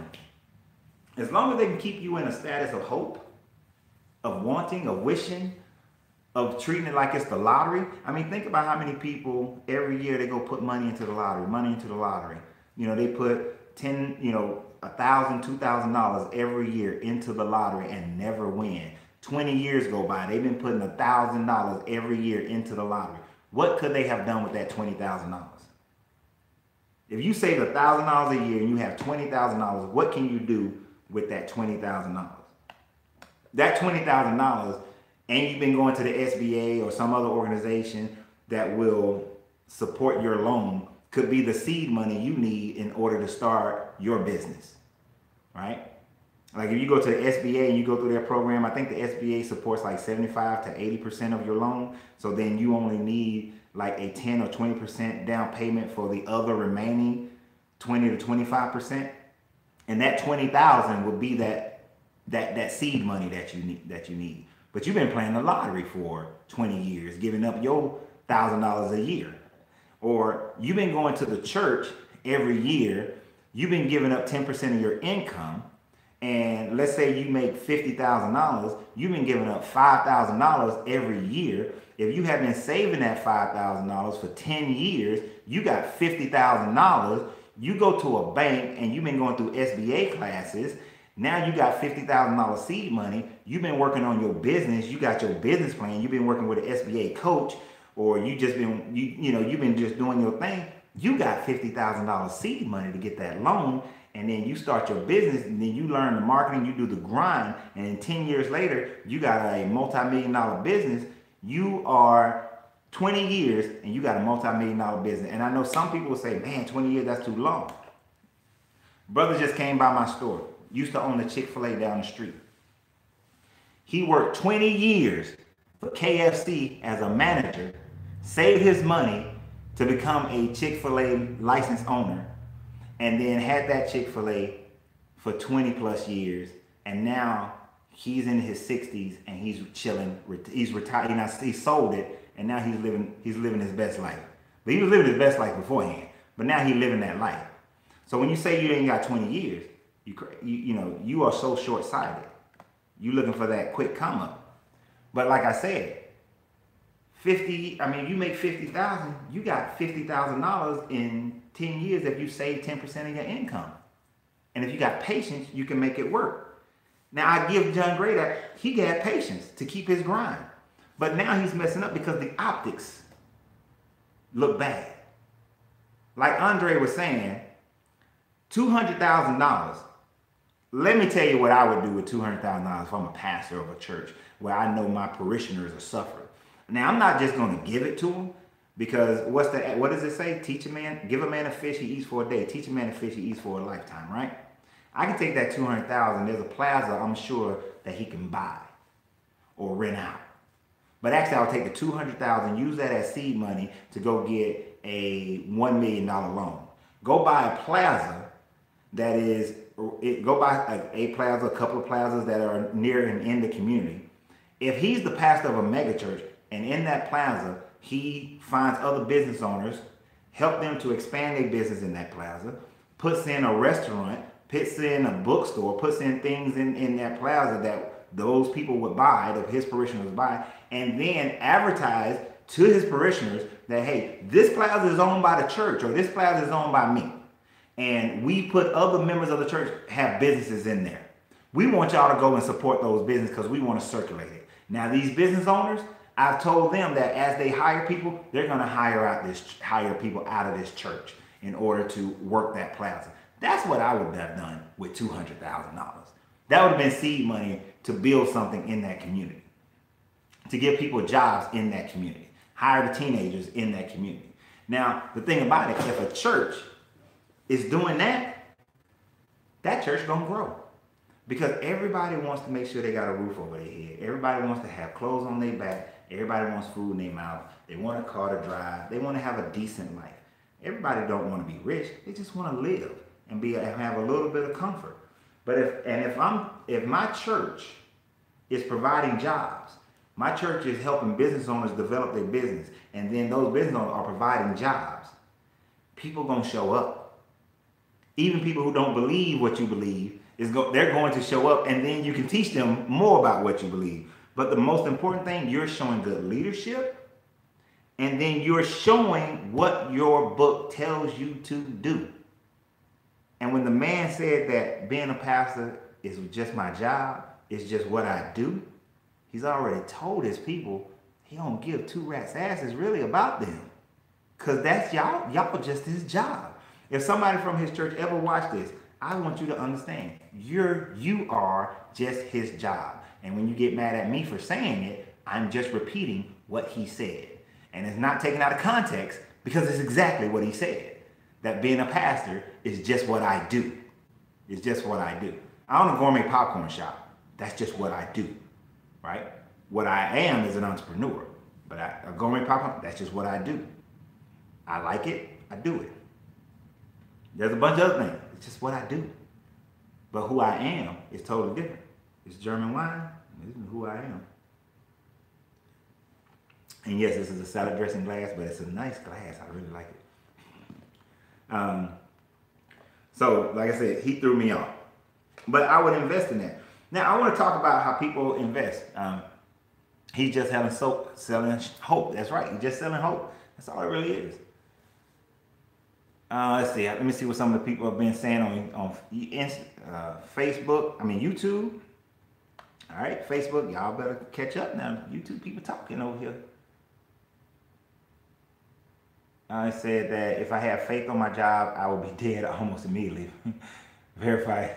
As long as they can keep you in a status of hope, of wanting, of wishing, of treating it like it's the lottery. I mean, think about how many people every year they go put money into the lottery. You know, they put $1,000, $2,000 every year into the lottery and never win. 20 years go by, they've been putting $1,000 every year into the lottery. What could they have done with that $20,000? If you save $1,000 a year and you have $20,000, what can you do with that $20,000? That $20,000, and you've been going to the SBA or some other organization that will support your loan, could be the seed money you need in order to start your business, right? Like if you go to the SBA and you go through their program, I think the SBA supports like 75 to 80% of your loan. So then you only need like a 10 or 20% down payment for the other remaining 20 to 25%. And that 20,000 would be that seed money that you need. But you've been playing the lottery for 20 years, giving up your $1,000 a year. Or you've been going to the church every year, you've been giving up 10% of your income, and let's say you make $50,000, you've been giving up $5,000 every year. If you have been saving that $5,000 for 10 years, you got $50,000. You go to a bank and you've been going through SBA classes. Now you got $50,000 seed money. You've been working on your business. You got your business plan. You've been working with an SBA coach, or you've been just doing your thing. You got $50,000 seed money to get that loan, and then you start your business, and then you learn the marketing, you do the grind, and then 10 years later, you got a multi-million-dollar business. You are 20 years, and you got a multi-million-dollar business. And I know some people will say, man, 20 years, that's too long. Brother just came by my store. Used to own a Chick-fil-A down the street. He worked 20 years for KFC as a manager, saved his money to become a Chick-fil-A licensed owner, and then had that Chick-fil-A for 20 plus years. And now he's in his 60s and he's chilling. He's retired. He sold it, and now he's living his best life. But he was living his best life beforehand. But now he's living that life. So when you say you ain't got 20 years, you are so short-sighted. You looking for that quick come up. But like I said, you make $50,000, you got $50,000 in 10 years if you save 10% of your income. And if you got patience, you can make it work. Now, I give John Gray that he had patience to keep his grind. But now he's messing up because the optics look bad. Like Andre was saying, $200,000. Let me tell you what I would do with $200,000 if I'm a pastor of a church where I know my parishioners are suffering. Now, I'm not just going to give it to them because what does it say? Give a man a fish, he eats for a day. Teach a man a fish, he eats for a lifetime, right? I can take that $200,000. There's a plaza I'm sure that he can buy or rent out. But actually, I'll take the $200,000, use that as seed money to go get a $1 million loan. Go buy a plaza go buy a plaza, a couple of plazas that are near and in the community. If he's the pastor of a megachurch and in that plaza, he finds other business owners, help them to expand their business in that plaza, puts in a restaurant, puts in a bookstore, puts in things in that plaza that those people would buy, that his parishioners would buy, and then advertise to his parishioners that, hey, this plaza is owned by the church or this plaza is owned by me. And we put other members of the church have businesses in there. We want y'all to go and support those businesses because we want to circulate it. Now, these business owners, I've told them that as they hire people, they're going to hire people out of this church in order to work that plaza. That's what I would have done with $200,000. That would have been seed money to build something in that community, to give people jobs in that community, hire the teenagers in that community. Now, the thing about it, if a church is doing that, that church gonna grow. Because everybody wants to make sure they got a roof over their head. Everybody wants to have clothes on their back. Everybody wants food in their mouth. They want a car to drive. They want to have a decent life. Everybody don't want to be rich. They just want to live and have a little bit of comfort. But if my church is providing jobs, my church is helping business owners develop their business, and then those business owners are providing jobs, people gonna show up. Even people who don't believe what you believe, they're going to show up, and then you can teach them more about what you believe. But the most important thing, you're showing good leadership, and then you're showing what your book tells you to do. And when the man said that being a pastor is just my job, it's just what I do, he's already told his people he don't give two rats' asses really about them. Because that's y'all just his job. If somebody from his church ever watched this, I want you to understand, you are just his job. And when you get mad at me for saying it, I'm just repeating what he said. And it's not taken out of context because it's exactly what he said. That being a pastor is just what I do. It's just what I do. I own a gourmet popcorn shop. That's just what I do, right? What I am is an entrepreneur. But a gourmet popcorn, that's just what I do. I like it, I do it. There's a bunch of other things. It's just what I do. But who I am is totally different. It's German wine. This is who I am. And yes, this is a salad dressing glass, but it's a nice glass. I really like it. So, like I said, he threw me off. But I would invest in that. Now, I want to talk about how people invest. He's just selling hope. That's right. He's just selling hope. That's all it really is. Let's see. Let me see what some of the people have been saying on Facebook. I mean, YouTube. All right, Facebook. Y'all better catch up now. YouTube people talking over here. I said that if I have faith on my job, I will be dead almost immediately. Verify.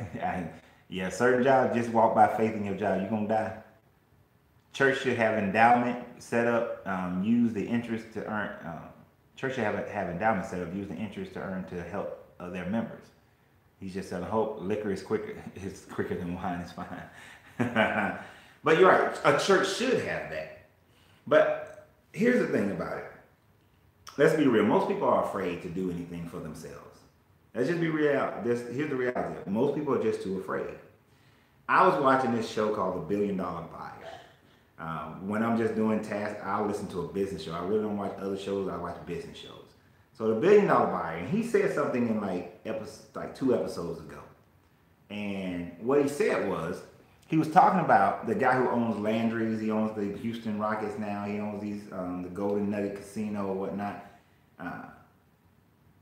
Yeah, certain jobs, just walk by faith in your job. You're going to die. Church should have endowment set up, use the interest to earn. Church should have endowment set up, use the interest to earn to help their members. He's just selling hope. Liquor is quicker. It's quicker than wine. It's fine. But you're right. A church should have that. But here's the thing about it. Let's be real. Most people are afraid to do anything for themselves. Let's just be real. Here's the reality. Most people are just too afraid. I was watching this show called The $1 Billion Buyer. When I'm just doing tasks, I'll listen to a business show. I really don't watch other shows. I watch business shows. So The $1 Billion Buyer, and he said something in like 2 episodes ago. And what he said was, he was talking about the guy who owns Landry's. He owns the Houston Rockets now. He owns these the Golden Nugget Casino or whatnot.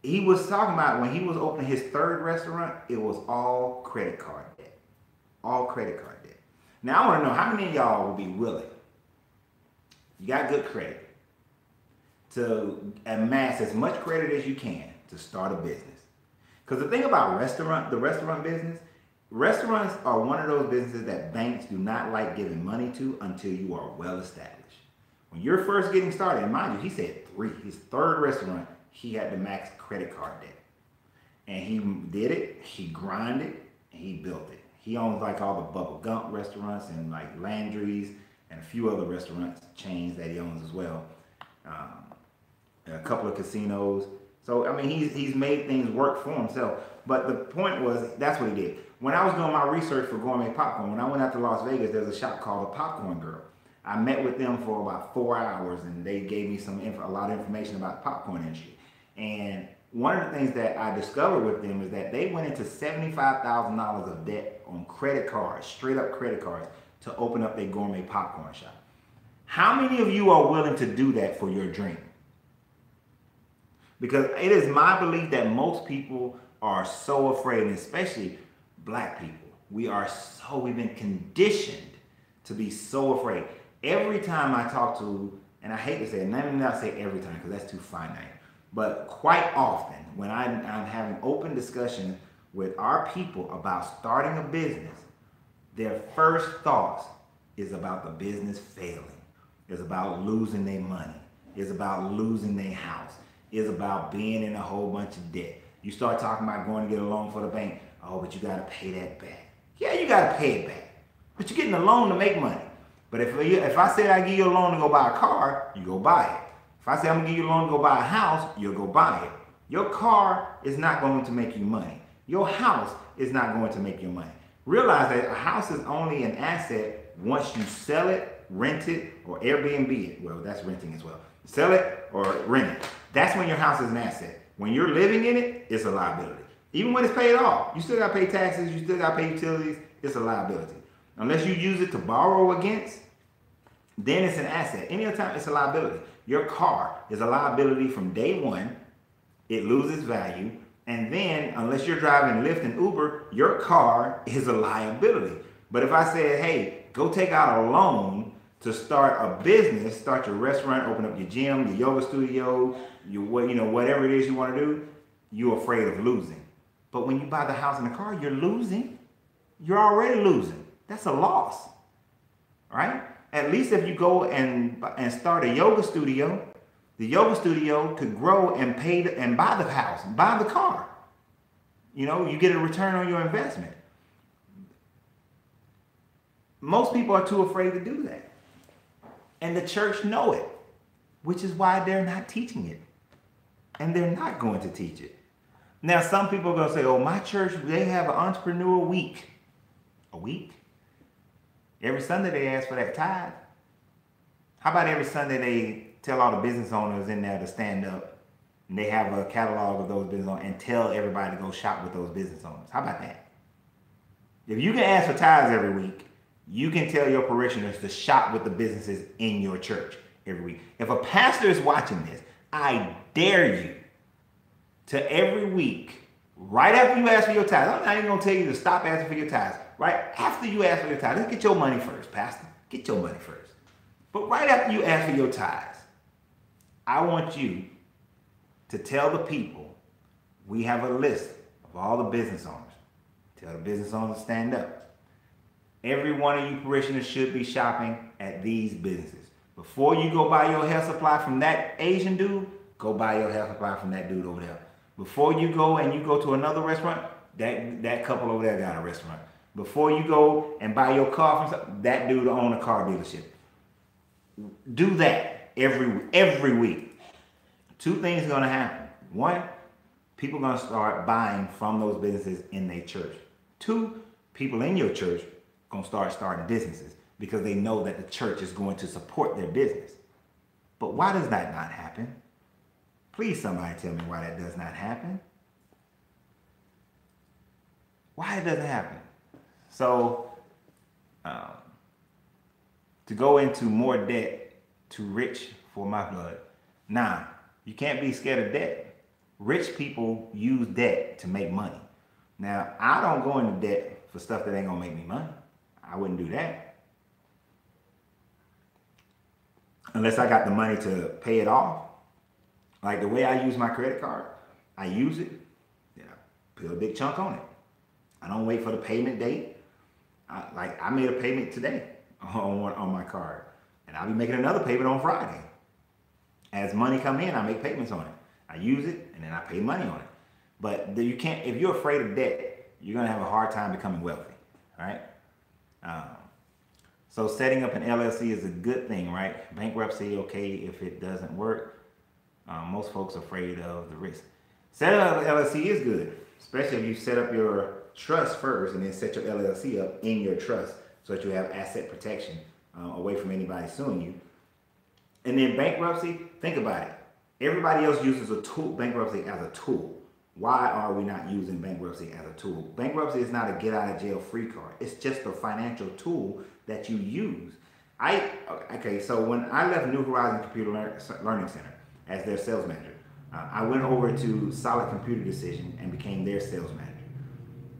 He was talking about when he was opening his 3rd restaurant, it was all credit card debt. all credit card debt. Now I want to know how many of y'all will be willing, you got good credit, to amass as much credit as you can to start a business. Because the thing about the restaurant business, restaurants are one of those businesses that banks do not like giving money to until you are well established. When you're first getting started, and mind you, he said his third restaurant, he had the max credit card debt. And he did it, he grinded, and he built it. He owns like all the Bubba Gump restaurants and like Landry's and a few other restaurants, chains that he owns as well. A couple of casinos. So, I mean, he's made things work for himself. But the point was, that's what he did. When I was doing my research for gourmet popcorn, when I went out to Las Vegas, there's a shop called the Popcorn Girl. I met with them for about 4 hours, and they gave me a lot of information about the popcorn industry. And one of the things that I discovered with them is that they went into $75,000 of debt on credit cards, straight up credit cards, to open up their gourmet popcorn shop. How many of you are willing to do that for your dream? Because it is my belief that most people are so afraid, and especially black people. We've been conditioned to be so afraid. Every time I talk to, and I hate to say it, let me not say every time because that's too finite, but quite often when I'm having open discussions with our people about starting a business, their first thoughts is about the business failing. It's about losing their money. It's about losing their house. It's about being in a whole bunch of debt. You start talking about going to get a loan for the bank. Oh, but you got to pay that back. Yeah, you got to pay it back. But you're getting a loan to make money. But if I said I give you a loan to go buy a car, you go buy it. If I say I'm going to give you a loan to go buy a house, you'll go buy it. Your car is not going to make you money. Your house is not going to make you money. Realize that a house is only an asset once you sell it, rent it, or Airbnb it. Well, that's renting as well. Sell it or rent it. That's when your house is an asset. When you're living in it, it's a liability. Even when it's paid off, you still got to pay taxes, you still got to pay utilities, it's a liability. Unless you use it to borrow against, then it's an asset. Any other time, it's a liability. Your car is a liability from day one. It loses value. And then, unless you're driving Lyft and Uber, your car is a liability. But if I said, hey, go take out a loan to start a business, start your restaurant, open up your gym, your yoga studio, whatever it is you want to do, you're afraid of losing. But when you buy the house and the car, you're losing. You're already losing. That's a loss, right? At least if you go and start a yoga studio, the yoga studio could grow and buy the house, buy the car. You get a return on your investment. Most people are too afraid to do that. And the church know it, which is why they're not teaching it. And they're not going to teach it. Now, some people are going to say, oh, my church, they have an entrepreneur week. A week? Every Sunday they ask for that tithe. How about every Sunday they tell all the business owners in there to stand up and they have a catalog of those business owners and tell everybody to go shop with those business owners? How about that? If you can ask for tithes every week, you can tell your parishioners to shop with the businesses in your church every week. If a pastor is watching this, I dare you to every week, right after you ask for your tithes, I'm not even going to tell you to stop asking for your tithes. Right after you ask for your tithes, let's get your money first, pastor. Get your money first. But right after you ask for your tithes, I want you to tell the people, we have a list of all the business owners. Tell the business owners to stand up. Every one of you parishioners should be shopping at these businesses. Before you go buy your hair supply from that Asian dude, go buy your hair supply from that dude over there. Before you go to another restaurant, that couple over there got a restaurant. Before you go and buy your car from that dude own a car dealership. Do that every week. Two things are going to happen. One, people are going to start buying from those businesses in their church. Two, people in your church are going to start starting businesses because they know that the church is going to support their business. But why does that not happen? Please, somebody tell me why that does not happen. Why it doesn't happen. So, to go into more debt, too rich for my blood. Now, you can't be scared of debt. Rich people use debt to make money. Now, I don't go into debt for stuff that ain't gonna make me money. I wouldn't do that. Unless I got the money to pay it off. Like the way I use my credit card, I use it, yeah, put a big chunk on it. I don't wait for the payment date. I made a payment today on my card, and I'll be making another payment on Friday. As money come in, I make payments on it. I use it, and then I pay money on it. But you can't, if you're afraid of debt, you're gonna have a hard time becoming wealthy, right? So setting up an LLC is a good thing, right? Bankruptcy, okay, if it doesn't work. Most folks are afraid of the risk. Setting up an LLC is good, especially if you set up your trust first and then set your LLC up in your trust so that you have asset protection away from anybody suing you. And then bankruptcy, think about it. Everybody else uses a tool, bankruptcy as a tool. Why are we not using bankruptcy as a tool? Bankruptcy is not a get out of jail free card. It's just a financial tool that you use. So when I left New Horizon Computer Learning Center as their sales manager, I went over to Solid Computer Decision and became their sales manager.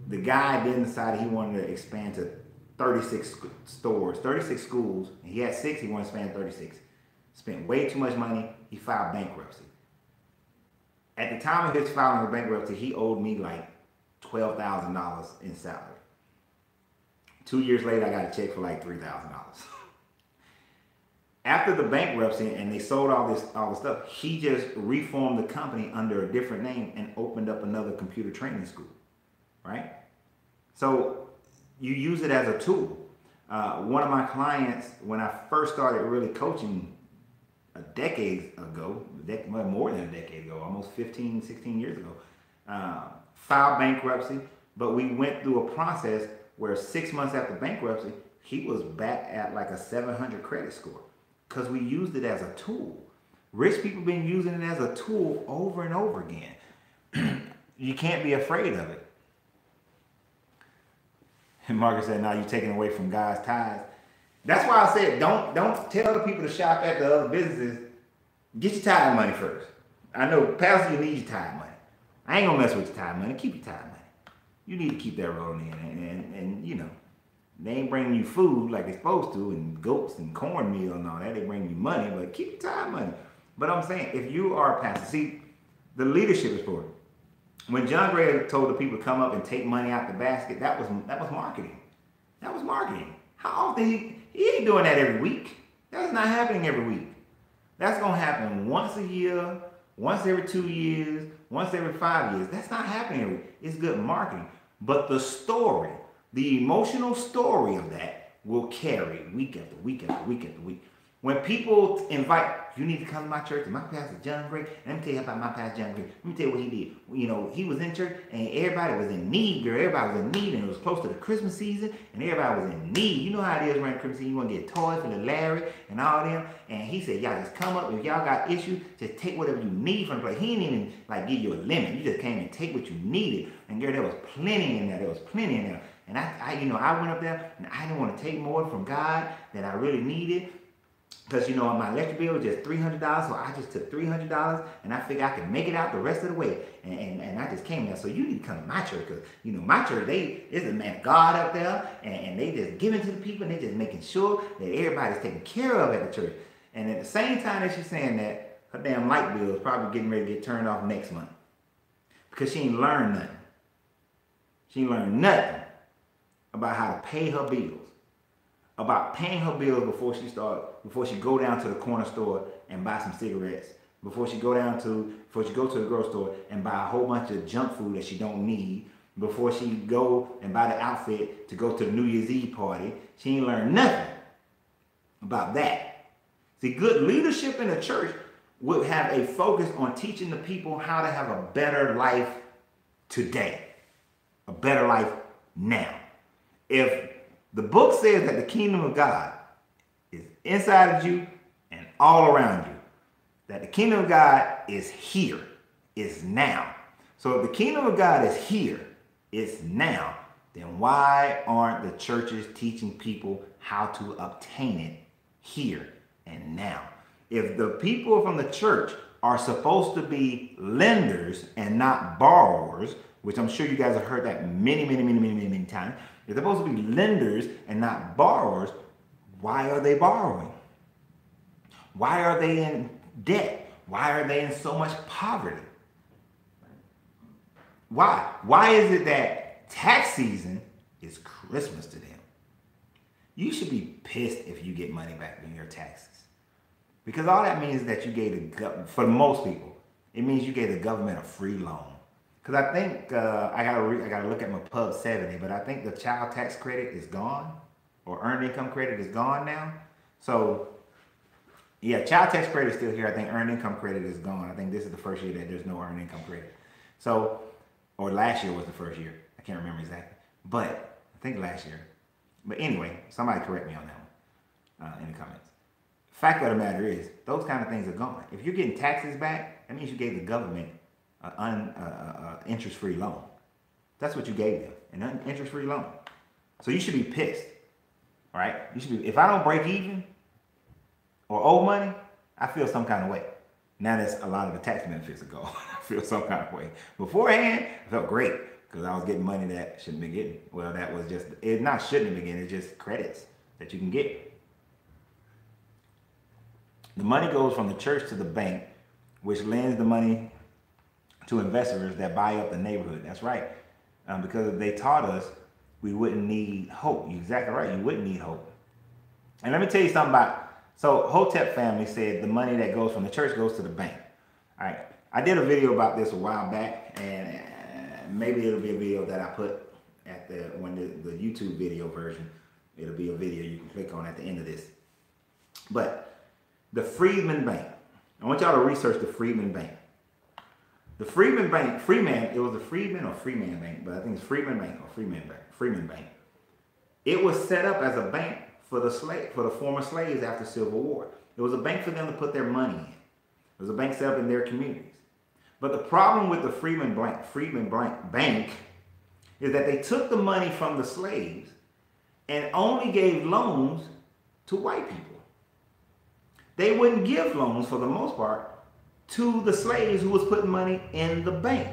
The guy then decided he wanted to expand to 36 stores, 36 schools. He had 6, he wanted to expand to 36. Spent way too much money, he filed bankruptcy. At the time of his filing of bankruptcy, he owed me like $12,000 in salary. 2 years later, I got a check for like $3,000. After the bankruptcy and they sold all the stuff, he just reformed the company under a different name and opened up another computer training school, right? So you use it as a tool. One of my clients, when I first started really coaching a decade ago, more than a decade ago, almost 15, 16 years ago, filed bankruptcy, but we went through a process where 6 months after bankruptcy, he was back at like a 700 credit score because we used it as a tool. Rich people been using it as a tool over and over again. You can't be afraid of it. And Marcus said, now you're taking away from God's tithes. That's why I said, don't tell the people to shop at the other businesses. Get your tithe money first. I know, Pastor, you need your tithe money. I ain't gonna mess with your tithe money. Keep your tithe money. You need to keep that rolling in. And you know, they ain't bringing you food like they're supposed to, and goats and cornmeal and all that. They bring you money, but keep your tithe money. But I'm saying, if you are a pastor, see, the leadership is for it. When John Gray told the people to come up and take money out the basket, that was marketing. That was marketing. How often he ain't doing that every week. That's not happening every week. That's gonna happen once a year, once every 2 years, once every 5 years. That's not happening every week. It's good marketing. But the story, the emotional story of that will carry week after week after week after week. When people invite, you need to come to my church, and my pastor John Gray, and let me tell you about my pastor John Gray. Let me tell you what he did. You know, he was in church, and everybody was in need, girl. Everybody was in need, and it was close to the Christmas season, and everybody was in need. You know how it is around Christmas season. You want to get toys for the Larry and all them. And he said, y'all just come up. If y'all got issues, just take whatever you need from the place. He didn't even like give you a limit. You just came and take what you needed. And girl, there was plenty in there. There was plenty in there. And I went up there, and I didn't want to take more from God than I really needed. Because, you know, my electric bill was just $300, so I just took $300, and I figured I could make it out the rest of the way. And I just came there. So you need to come to my church, because, you know, my church, there's a man of God up there, and they just giving to the people, and they just making sure that everybody's taken care of at the church. And at the same time that she's saying that, her damn light bill is probably getting ready to get turned off next month. Because she ain't learned nothing. She ain't learned nothing about how to pay her bills. About paying her bills before she go down to the corner store and buy some cigarettes, before she go to the grocery store and buy a whole bunch of junk food that she don't need, before she go and buy the outfit to go to the New Year's Eve party. She ain't learned nothing about that. See, good leadership in the church would have a focus on teaching the people how to have a better life today, a better life now. If the book says that the kingdom of God is inside of you and all around you, that the kingdom of God is here, is now. So if the kingdom of God is here, it's now, then why aren't the churches teaching people how to obtain it here and now? If the people from the church are supposed to be lenders and not borrowers, which I'm sure you guys have heard that many times, If they're supposed to be lenders and not borrowers, why are they borrowing? Why are they in debt? Why are they in so much poverty? Why? Why is it that tax season is Christmas to them? You should be pissed if you get money back in your taxes. Because all that means is that you gave the government, for most people, it means you gave the government a free loan. Because I think, I gotta look at my Pub 70, but I think the child tax credit is gone, or earned income credit is gone now. So, yeah, child tax credit is still here. I think earned income credit is gone. I think this is the first year that there's no earned income credit. So, or last year was the first year. I can't remember exactly. But, I think last year. But anyway, somebody correct me on that one in the comments. Fact of the matter is, those kind of things are gone. If you're getting taxes back, that means you gave the government an interest-free loan. That's what you gave them, an interest-free loan. So you should be pissed, all right? You should be. If I don't break even or owe money, I feel some kind of way. Now that a lot of the tax benefits are gone, I feel some kind of way. Beforehand, I felt great because I was getting money that shouldn't be getting. Well, that was just, it not shouldn't have been getting, it's just credits that you can get. The money goes from the church to the bank, which lends the money to investors that buy up the neighborhood. That's right. Because if they taught us, we wouldn't need hope. You're exactly right. You wouldn't need hope. And let me tell you something about, so Hotep family said the money that goes from the church goes to the bank. All right. I did a video about this a while back, and maybe it'll be a video that I put at the YouTube video version. It'll be a video you can click on at the end of this. But the Freedman Bank. I want y'all to research the Freedman Bank. The Freedman Bank, it was the Freedman or Freeman Bank, but I think it's Freedman Bank or Freeman Bank. It was set up as a bank for the former slaves after Civil War. It was a bank for them to put their money in. It was a bank set up in their communities. But the problem with the Freedman Bank is that they took the money from the slaves and only gave loans to white people. They wouldn't give loans, for the most part, to the slaves who was putting money in the bank.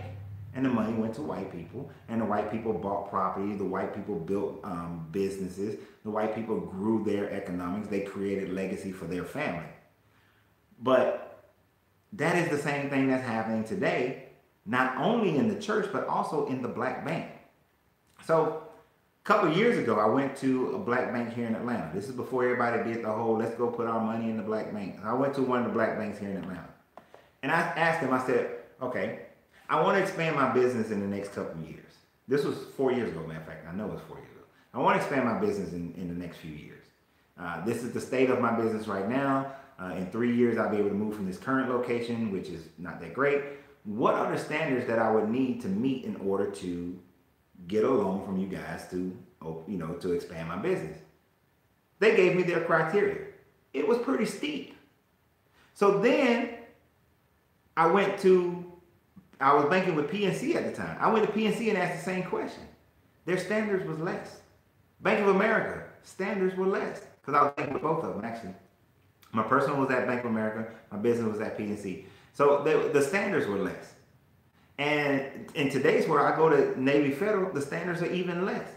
And the money went to white people, and the white people bought property, the white people built businesses, the white people grew their economics, they created legacy for their family. But that is the same thing that's happening today, not only in the church, but also in the black bank. So, a couple of years ago, I went to a black bank here in Atlanta. This is before everybody did the whole, let's go put our money in the black bank. I went to one of the black banks here in Atlanta. And I asked them, I said, okay, I want to expand my business in the next couple of years. This was 4 years ago, matter of fact. I know it was 4 years ago. I want to expand my business in the next few years. This is the state of my business right now. In 3 years, I'll be able to move from this current location, which is not that great. What are the standards that I would need to meet in order to get a loan from you guys to, to expand my business? They gave me their criteria. It was pretty steep. So then I was banking with PNC at the time. I went to PNC and asked the same question. Their standards was less. Bank of America, standards were less. Because I was banking with both of them, actually. My personal was at Bank of America. My business was at PNC. So the standards were less. And in today's world, I go to Navy Federal, the standards are even less.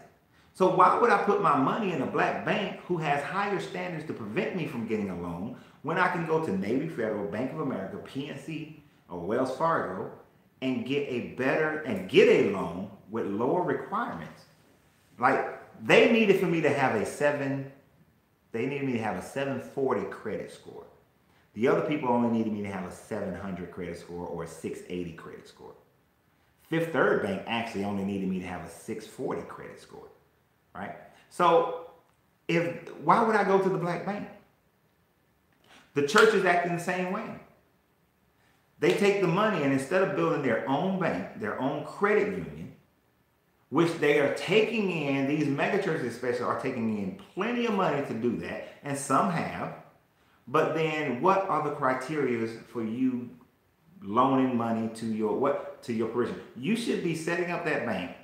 So why would I put my money in a black bank who has higher standards to prevent me from getting a loan when I can go to Navy Federal, Bank of America, PNC, or Wells Fargo and get a loan with lower requirements? Like, they needed for me to have a 740 credit score. The other people only needed me to have a 700 credit score or a 680 credit score. Fifth Third Bank actually only needed me to have a 640 credit score, right? So why would I go to the black bank? The church is acting the same way. They take the money and instead of building their own bank, their own credit union, which they are taking in, these megachurches especially are taking in plenty of money to do that, and some have, but then what are the criteria for you loaning money to your parishioners? You should be setting up that bank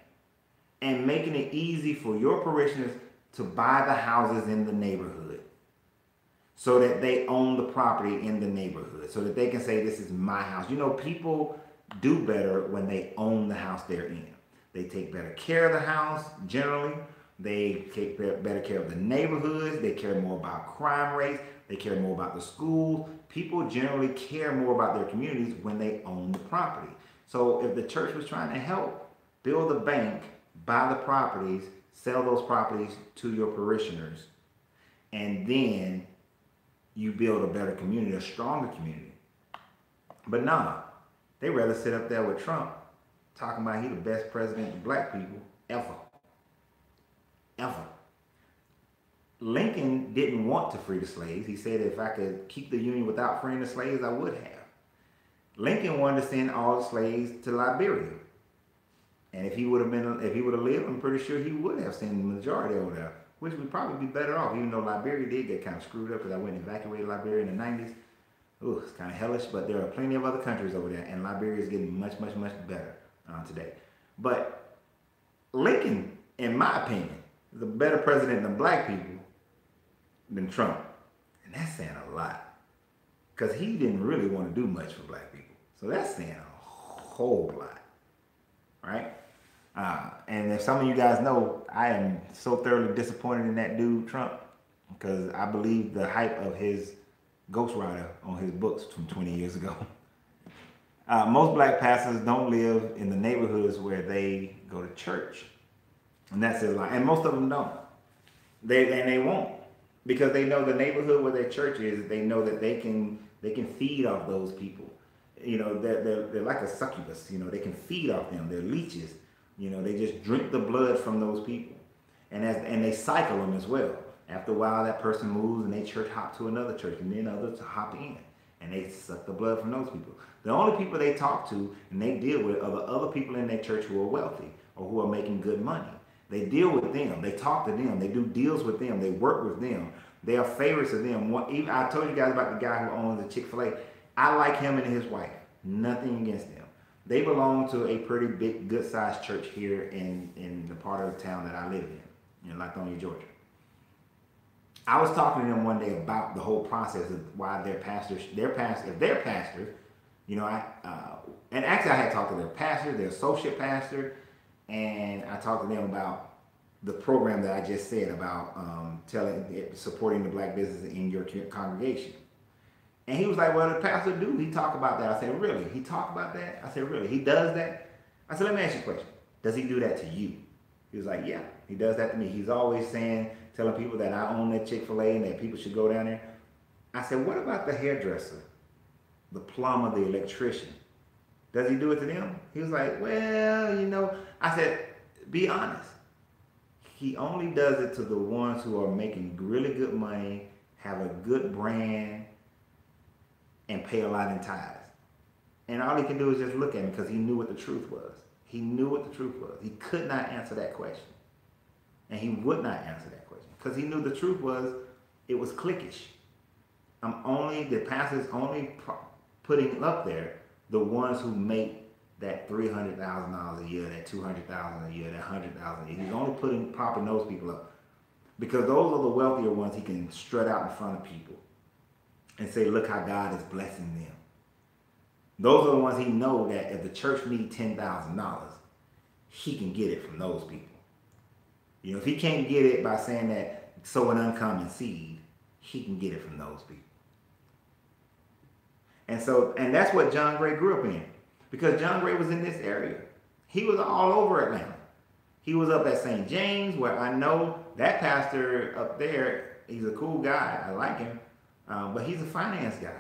and making it easy for your parishioners to buy the houses in the neighborhood so that they own the property in the neighborhood, so that they can say, this is my house. You know, people do better when they own the house they're in. They take better care of the house, generally. They take better care of the neighborhoods. They care more about crime rates. They care more about the schools. People generally care more about their communities when they own the property. So if the church was trying to help build a bank, buy the properties, sell those properties to your parishioners, and then you build a better community, a stronger community. But nah, they rather sit up there with Trump talking about he the best president of black people ever. Ever. Lincoln didn't want to free the slaves. He said if I could keep the Union without freeing the slaves, I would have. Lincoln wanted to send all the slaves to Liberia. And if he would have lived, I'm pretty sure he would have sent the majority over there, which would probably be better off, even though Liberia did get kind of screwed up because I went and evacuated Liberia in the 90s. Ooh, it's kind of hellish, but there are plenty of other countries over there, and Liberia is getting much, much, much better today. But Lincoln, in my opinion, is a better president than black people than Trump. And that's saying a lot. Because he didn't really want to do much for black people. So that's saying a whole lot. Right? And if some of you guys know, I am so thoroughly disappointed in that dude, Trump, because I believe the hype of his ghostwriter on his books from 20 years ago. Most black pastors don't live in the neighborhoods where they go to church. And that says a lot. And most of them don't. They won't. Because they know the neighborhood where their church is, they know that they can feed off those people. You know, they're like a succubus. You know, they can feed off them. They're leeches. You know, they just drink the blood from those people. And they cycle them as well. After a while, that person moves and they church hop to another church, and then others hop in. And they suck the blood from those people. The only people they talk to and they deal with are the other people in their church who are wealthy or who are making good money. They deal with them. They talk to them. They do deals with them. They work with them. They are favorites of them. I told you guys about the guy who owns the Chick-fil-A. I like him and his wife. Nothing against them. They belong to a pretty big, good-sized church here in the part of the town that I live in Lithonia, Georgia. I was talking to them one day about the whole process of why their pastors, you know, and actually I had talked to their pastor, their associate pastor, and I talked to them about the program that I just said about supporting the black business in your congregation. And he was like, well, the pastor do. He talk about that. I said, really? He talk about that? I said, really? He does that? I said, let me ask you a question. Does he do that to you? He was like, yeah, he does that to me. He's always telling people that I own that Chick-fil-A and that people should go down there. I said, what about the hairdresser, the plumber, the electrician? Does he do it to them? He was like, well, you know. I said, be honest. He only does it to the ones who are making really good money, have a good brand, and pay a lot in tithes. And all he can do is just look at me because he knew what the truth was. He knew what the truth was. He could not answer that question. And he would not answer that question because he knew the truth was it was cliquish. The pastor's only putting up there the ones who make that $300,000 a year, that $200,000 a year, that $100,000 a year. He's only popping those people up because those are the wealthier ones he can strut out in front of people and say, look how God is blessing them. Those are the ones he knows that if the church needs $10,000, he can get it from those people. You know, if he can't get it by saying that sow an uncommon seed, he can get it from those people. And that's what John Gray grew up in. Because John Gray was in this area. He was all over Atlanta. He was up at St. James, where I know that pastor up there, he's a cool guy. I like him. But he's a finance guy.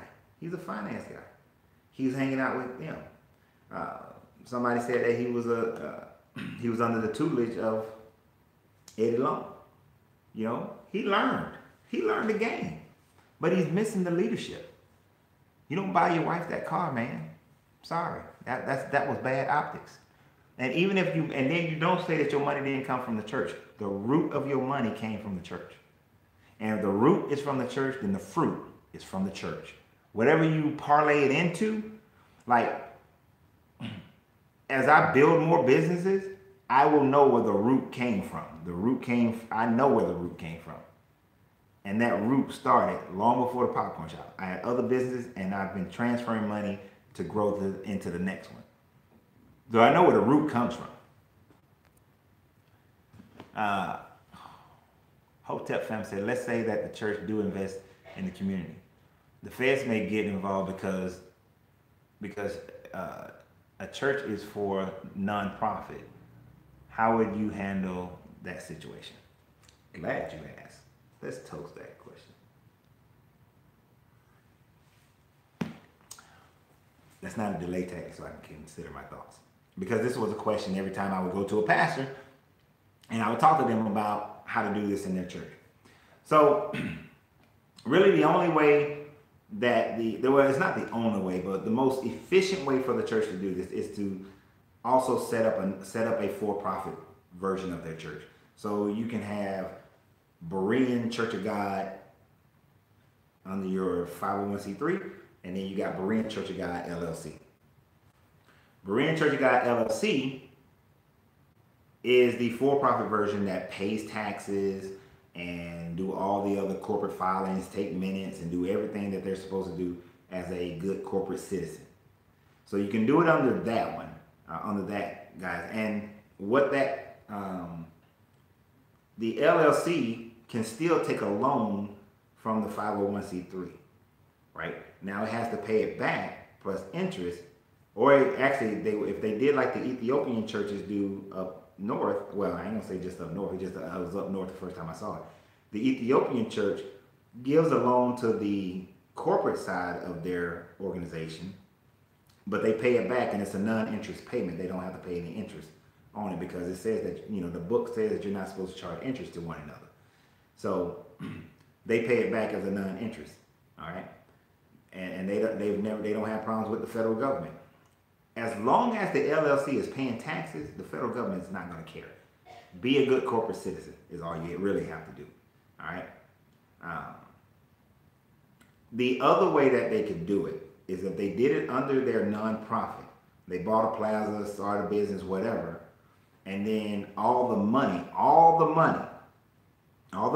He's hanging out with them. Somebody said that he was under the tutelage of Eddie Long. You know, he learned the game. But he's missing the leadership. You don't buy your wife that car, man. Sorry. That was bad optics. And even if then you don't say that your money didn't come from the church. The root of your money came from the church. And if the root is from the church, then the fruit is from the church. Whatever you parlay it into, like, as I build more businesses, I will know where the root came from. I know where the root came from. And that root started long before the popcorn shop. I had other businesses, and I've been transferring money to grow into the next one. So I know where the root comes from. Hotep fam said, let's say that the church do invest in the community. The feds may get involved because a church is for nonprofit. How would you handle that situation? Glad you asked. Let's toast that question. That's not a delay tactic, so I can consider my thoughts. Because this was a question every time I would go to a pastor, and I would talk to them about how to do this in their church. So, really the only way that well, it's not the only way, but the most efficient way for the church to do this is to also set up a for-profit version of their church. So you can have Berean Church of God under your 501c3, and then you got Berean Church of God LLC. Berean Church of God LLC is the for-profit version that pays taxes and do all the other corporate filings, take minutes, and do everything that they're supposed to do as a good corporate citizen. So you can do it under that one, under that, guys. And what that, the LLC can still take a loan from the 501c3, right? Now it has to pay it back plus interest, or actually, if they did like the Ethiopian churches do up north, well, I ain't gonna say just up north, I was up north the first time I saw it. The Ethiopian church gives a loan to the corporate side of their organization, but they pay it back, and it's a non-interest payment. They don't have to pay any interest on it because it says that, the book says that you're not supposed to charge interest to one another. So they pay it back as a non-interest, all right? And they don't have problems with the federal government. As long as the LLC is paying taxes, the federal government is not going to care. Be a good corporate citizen is all you really have to do. All right. The other way that they could do it is if they did it under their nonprofit. They bought a plaza, started a business, whatever, and then all the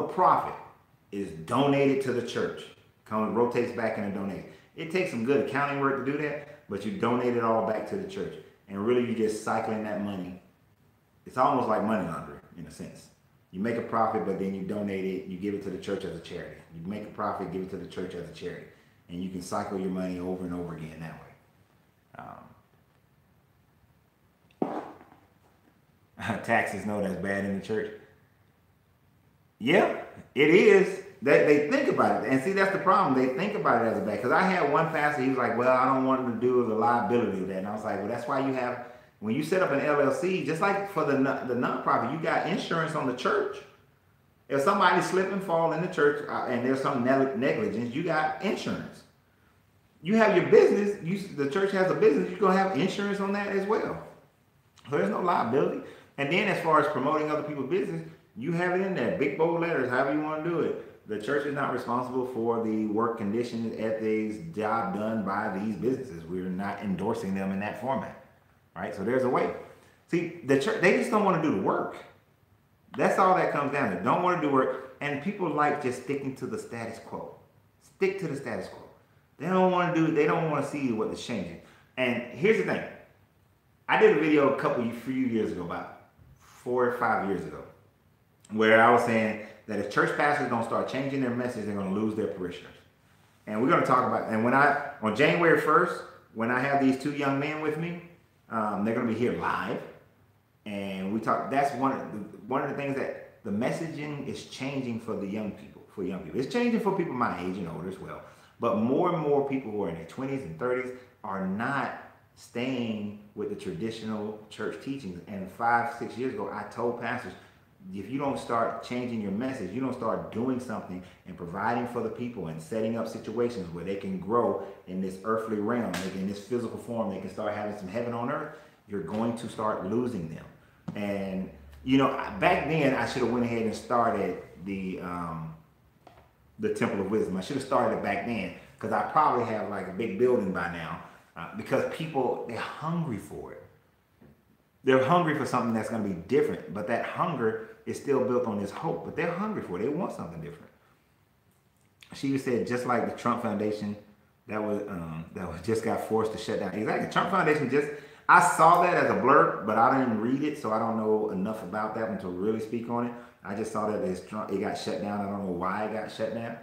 profit is donated to the church. Rotates back and donates. It takes some good accounting work to do that, but you donate it all back to the church. And really you're just cycling that money. It's almost like money laundering in a sense. You make a profit, but then you donate it, you give it to the church as a charity. You make a profit, give it to the church as a charity. And you can cycle your money over and over again that way. Taxes, no, that's bad in the church. Yeah, it is. They think about it. And see, that's the problem. They think about it as a bad. Because I had one pastor, he was like, well, I don't want to do the liability of that. And I was like, well, that's why you have, when you set up an LLC, just like for the nonprofit, you got insurance on the church. If somebody slip and fall in the church and there's some negligence, you got insurance. You have your business, the church has a business, you're going to have insurance on that as well. So there's no liability. And then as far as promoting other people's business, you have it in there, big bold letters, however you want to do it. The church is not responsible for the work conditions, ethics, job done by these businesses. We're not endorsing them in that format, right? So there's a way. See, the church, they just don't want to do the work. That's all that comes down to. Don't want to do work. And people like just sticking to the status quo. Stick to the status quo. They don't want to do it. They don't want to see what is changing. And here's the thing. I did a video a few years ago, about 4 or 5 years ago, where I was saying that if church pastors don't start changing their message, they're going to lose their parishioners. And we're going to talk about, and on January 1st, when I have these two young men with me, they're going to be here live. And we talk, that's one of the things that the messaging is changing for the young people, It's changing for people my age and older as well. But more and more people who are in their 20s and 30s are not staying with the traditional church teachings. And 5-6 years ago, I told pastors, if you don't start changing your message, you don't start doing something and providing for the people and setting up situations where they can grow in this earthly realm, in this physical form, they can start having some heaven on earth, you're going to start losing them. And, back then I should have went ahead and started the Temple of Wisdom. I should have started it back then because I probably have like a big building by now because people, they're hungry for it. They're hungry for something that's going to be different, but that hunger is still built on this hope, but they're hungry for it. They want something different. She said, just like the Trump Foundation that was just got forced to shut down. Exactly. Trump Foundation I saw that as a blurb, but I didn't read it, so I don't know enough about that one to really speak on it. I just saw that it got shut down. I don't know why it got shut down.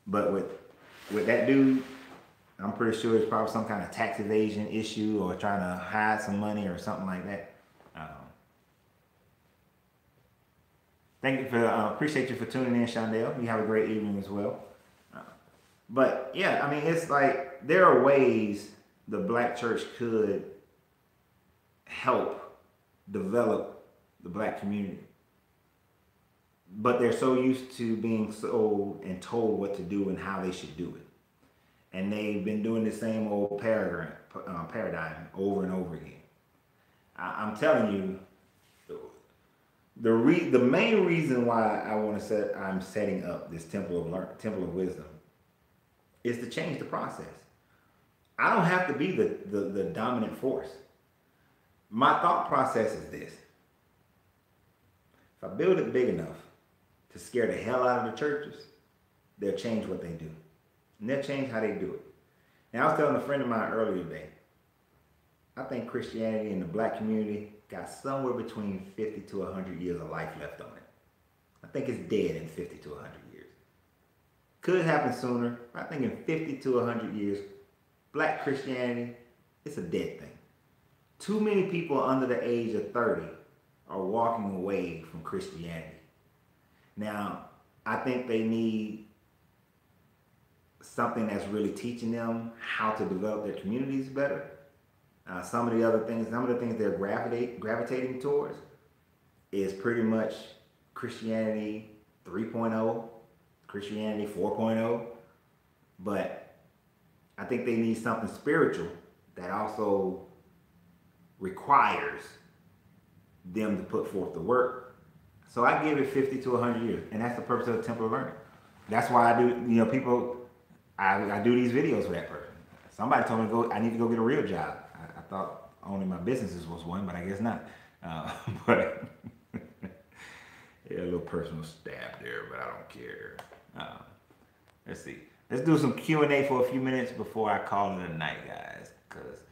But with that dude, I'm pretty sure it's probably some kind of tax evasion issue or trying to hide some money or something like that. Thank you for appreciate you for tuning in, Shondell. You have a great evening as well. But yeah, I mean, it's like there are ways the black church could help develop the black community. But they're so used to being sold and told what to do and how they should do it. And they've been doing the same old paradigm over and over again. I'm telling you, the main reason why I'm setting up this Temple of Wisdom is to change the process. I don't have to be the dominant force. My thought process is this. If I build it big enough to scare the hell out of the churches, they'll change what they do. And they'll change how they do it. And I was telling a friend of mine earlier today, I think Christianity in the black community got somewhere between 50 to 100 years of life left on it. I think it's dead in 50 to 100 years. Could happen sooner. I think in 50 to 100 years, black Christianity, it's a dead thing. Too many people under the age of 30 are walking away from Christianity. Now, I think they need something that's really teaching them how to develop their communities better. Some of the things they're gravitating towards is pretty much Christianity 3.0, Christianity 4.0. But I think they need something spiritual that also requires them to put forth the work. So I give it 50 to 100 years, and that's the purpose of the Temple of Learning. That's why I do, I do these videos for that purpose. Somebody told me I need to go get a real job. I thought owning my businesses was one, but I guess not. But yeah, a little personal stab there, but I don't care. Let's see. Let's do some Q&A for a few minutes before I call it a night, guys, because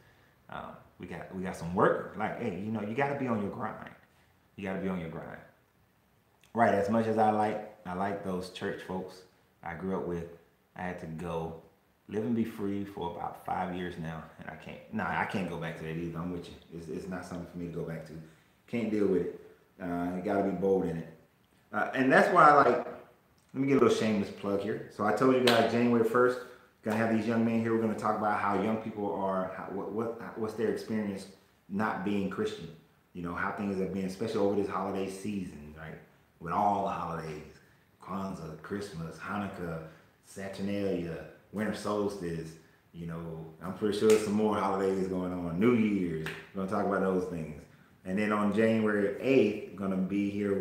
we got some work. Like, hey, you got to be on your grind. You got to be on your grind. Right, as much as I like those church folks I grew up with, I had to go live and be free for about 5 years now, and I can't go back to that either. I'm with you. It's not something for me to go back to. Can't deal with it. You got to be bold in it. And that's why let me get a little shameless plug here. So I told you guys January 1st, gonna have these young men here. We're gonna talk about how young people are, what's their experience not being Christian. How things have been, especially over this holiday season, right? With all the holidays, Kwanzaa, Christmas, Hanukkah, Saturnalia, Winter Solstice. I'm pretty sure there's some more holidays going on. New Year's. We're gonna talk about those things. And then on January 8th, we're gonna be here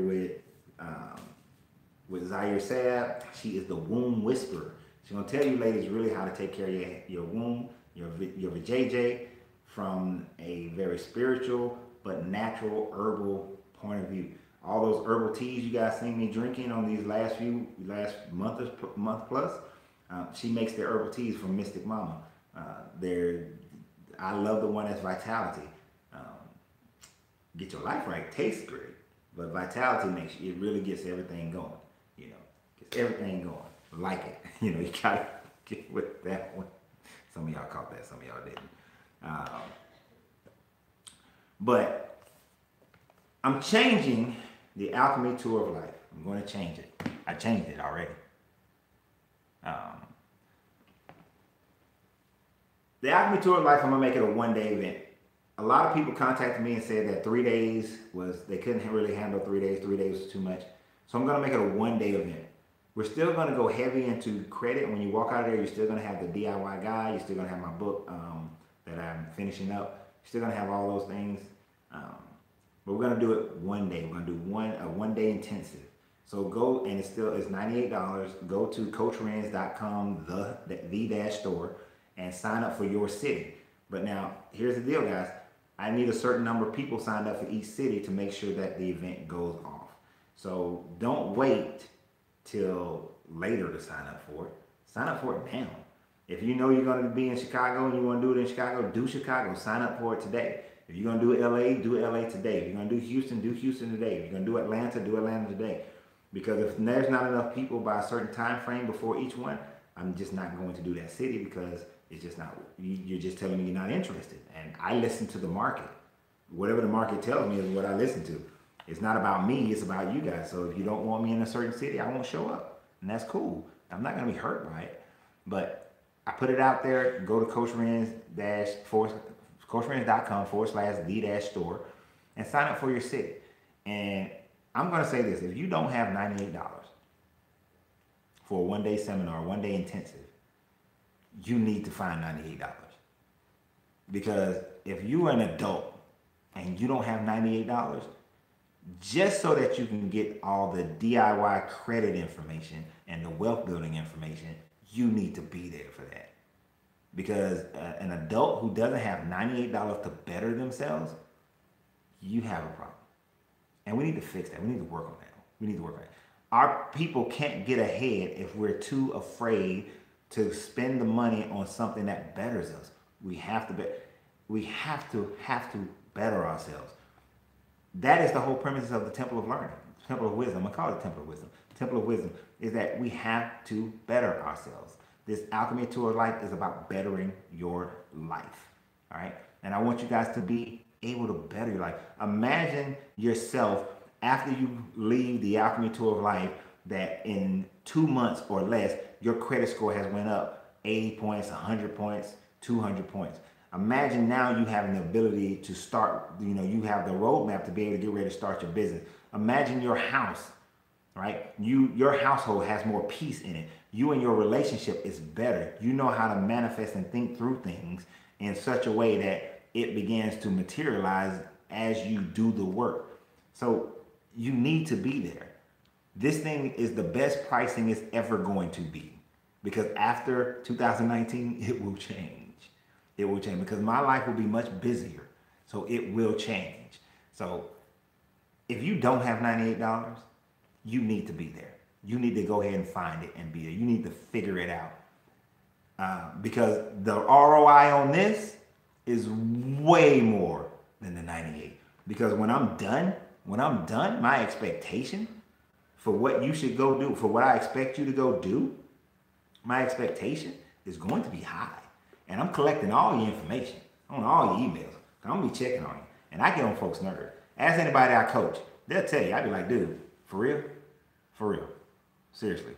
with Zaire Saab. She is the womb whisperer. She's gonna tell you ladies really how to take care of your womb, your vajayjay, from a very spiritual but natural herbal point of view. All those herbal teas you guys seen me drinking on these last month plus, she makes the herbal teas from Mystic Mama. I love the one that's Vitality. Get your life right, tastes great, but Vitality it really gets everything going. Gets everything going. Like it. You gotta get with that one. Some of y'all caught that, some of y'all didn't. But I'm changing the Alchemy Tour of Life. I'm going to change it. I changed it already. The Alchemy Tour of Life, I'm going to make it a one-day event. A lot of people contacted me and said that 3 days they couldn't really handle 3 days. 3 days was too much. So I'm going to make it a one-day event. We're still going to go heavy into credit. When you walk out of there, you're still going to have the DIY guide. You're still going to have my book that I'm finishing up. You're still going to have all those things. But we're going to do it one day. We're going to do a one-day intensive. So go, and it's $98. Go to CoachRenz.com, the store, and sign up for your city. But now, here's the deal, guys. I need a certain number of people signed up for each city to make sure that the event goes off. So don't wait till later to sign up for it. Sign up for it now. If you know you're going to be in Chicago and you want to do it in Chicago, do Chicago. Sign up for it today. If you're gonna do LA today. If you're gonna do Houston today. If you're gonna do Atlanta today. Because if there's not enough people by a certain time frame before each one, I'm just not going to do that city because it's just not, you're just telling me you're not interested. And I listen to the market. Whatever the market tells me is what I listen to. It's not about me, it's about you guys. So if you don't want me in a certain city, I won't show up. And that's cool. I'm not gonna be hurt by it. But I put it out there. Go to coachrenz.com/the-store and sign up for your city. And I'm gonna say this: if you don't have $98 for a one-day seminar, one-day intensive, you need to find $98. Because if you're an adult and you don't have $98, just so that you can get all the DIY credit information and the wealth building information, you need to be there for that. Because an adult who doesn't have $98 to better themselves, you have a problem. And we need to fix that. We need to work on that. We need to work on it. Our people can't get ahead if we're too afraid to spend the money on something that betters us. We have to better ourselves. That is the whole premise of the Temple of Learning, Temple of Wisdom. I'm gonna call it Temple of Wisdom. Temple of Wisdom is that we have to better ourselves. This alchemy tour of life is about bettering your life. All right, and I want you guys to be able to better your life. Imagine yourself after you leave the alchemy tour of life that in 2 months or less, your credit score has went up 80 points, 100 points, 200 points. Imagine now you have an ability to start, you have the roadmap to be able to get ready to start your business. Imagine your house, right? Your household has more peace in it. You and your relationship is better. You know how to manifest and think through things in such a way that it begins to materialize as you do the work. So you need to be there. This thing is the best pricing it's ever going to be, because after 2019, it will change. It will change because my life will be much busier. So it will change. So if you don't have $98, you need to be there. You need to go ahead and find it and be there. You need to figure it out. Because the ROI on this is way more than the 98. Because when I'm done, my expectation for what you should go do, for what I expect you to go do, my expectation is going to be high. And I'm collecting all your information on all your emails. I'm going to be checking on you. And I get on folks' nerves. Ask anybody I coach. They'll tell you. I'll be like, dude, for real? For real. Seriously.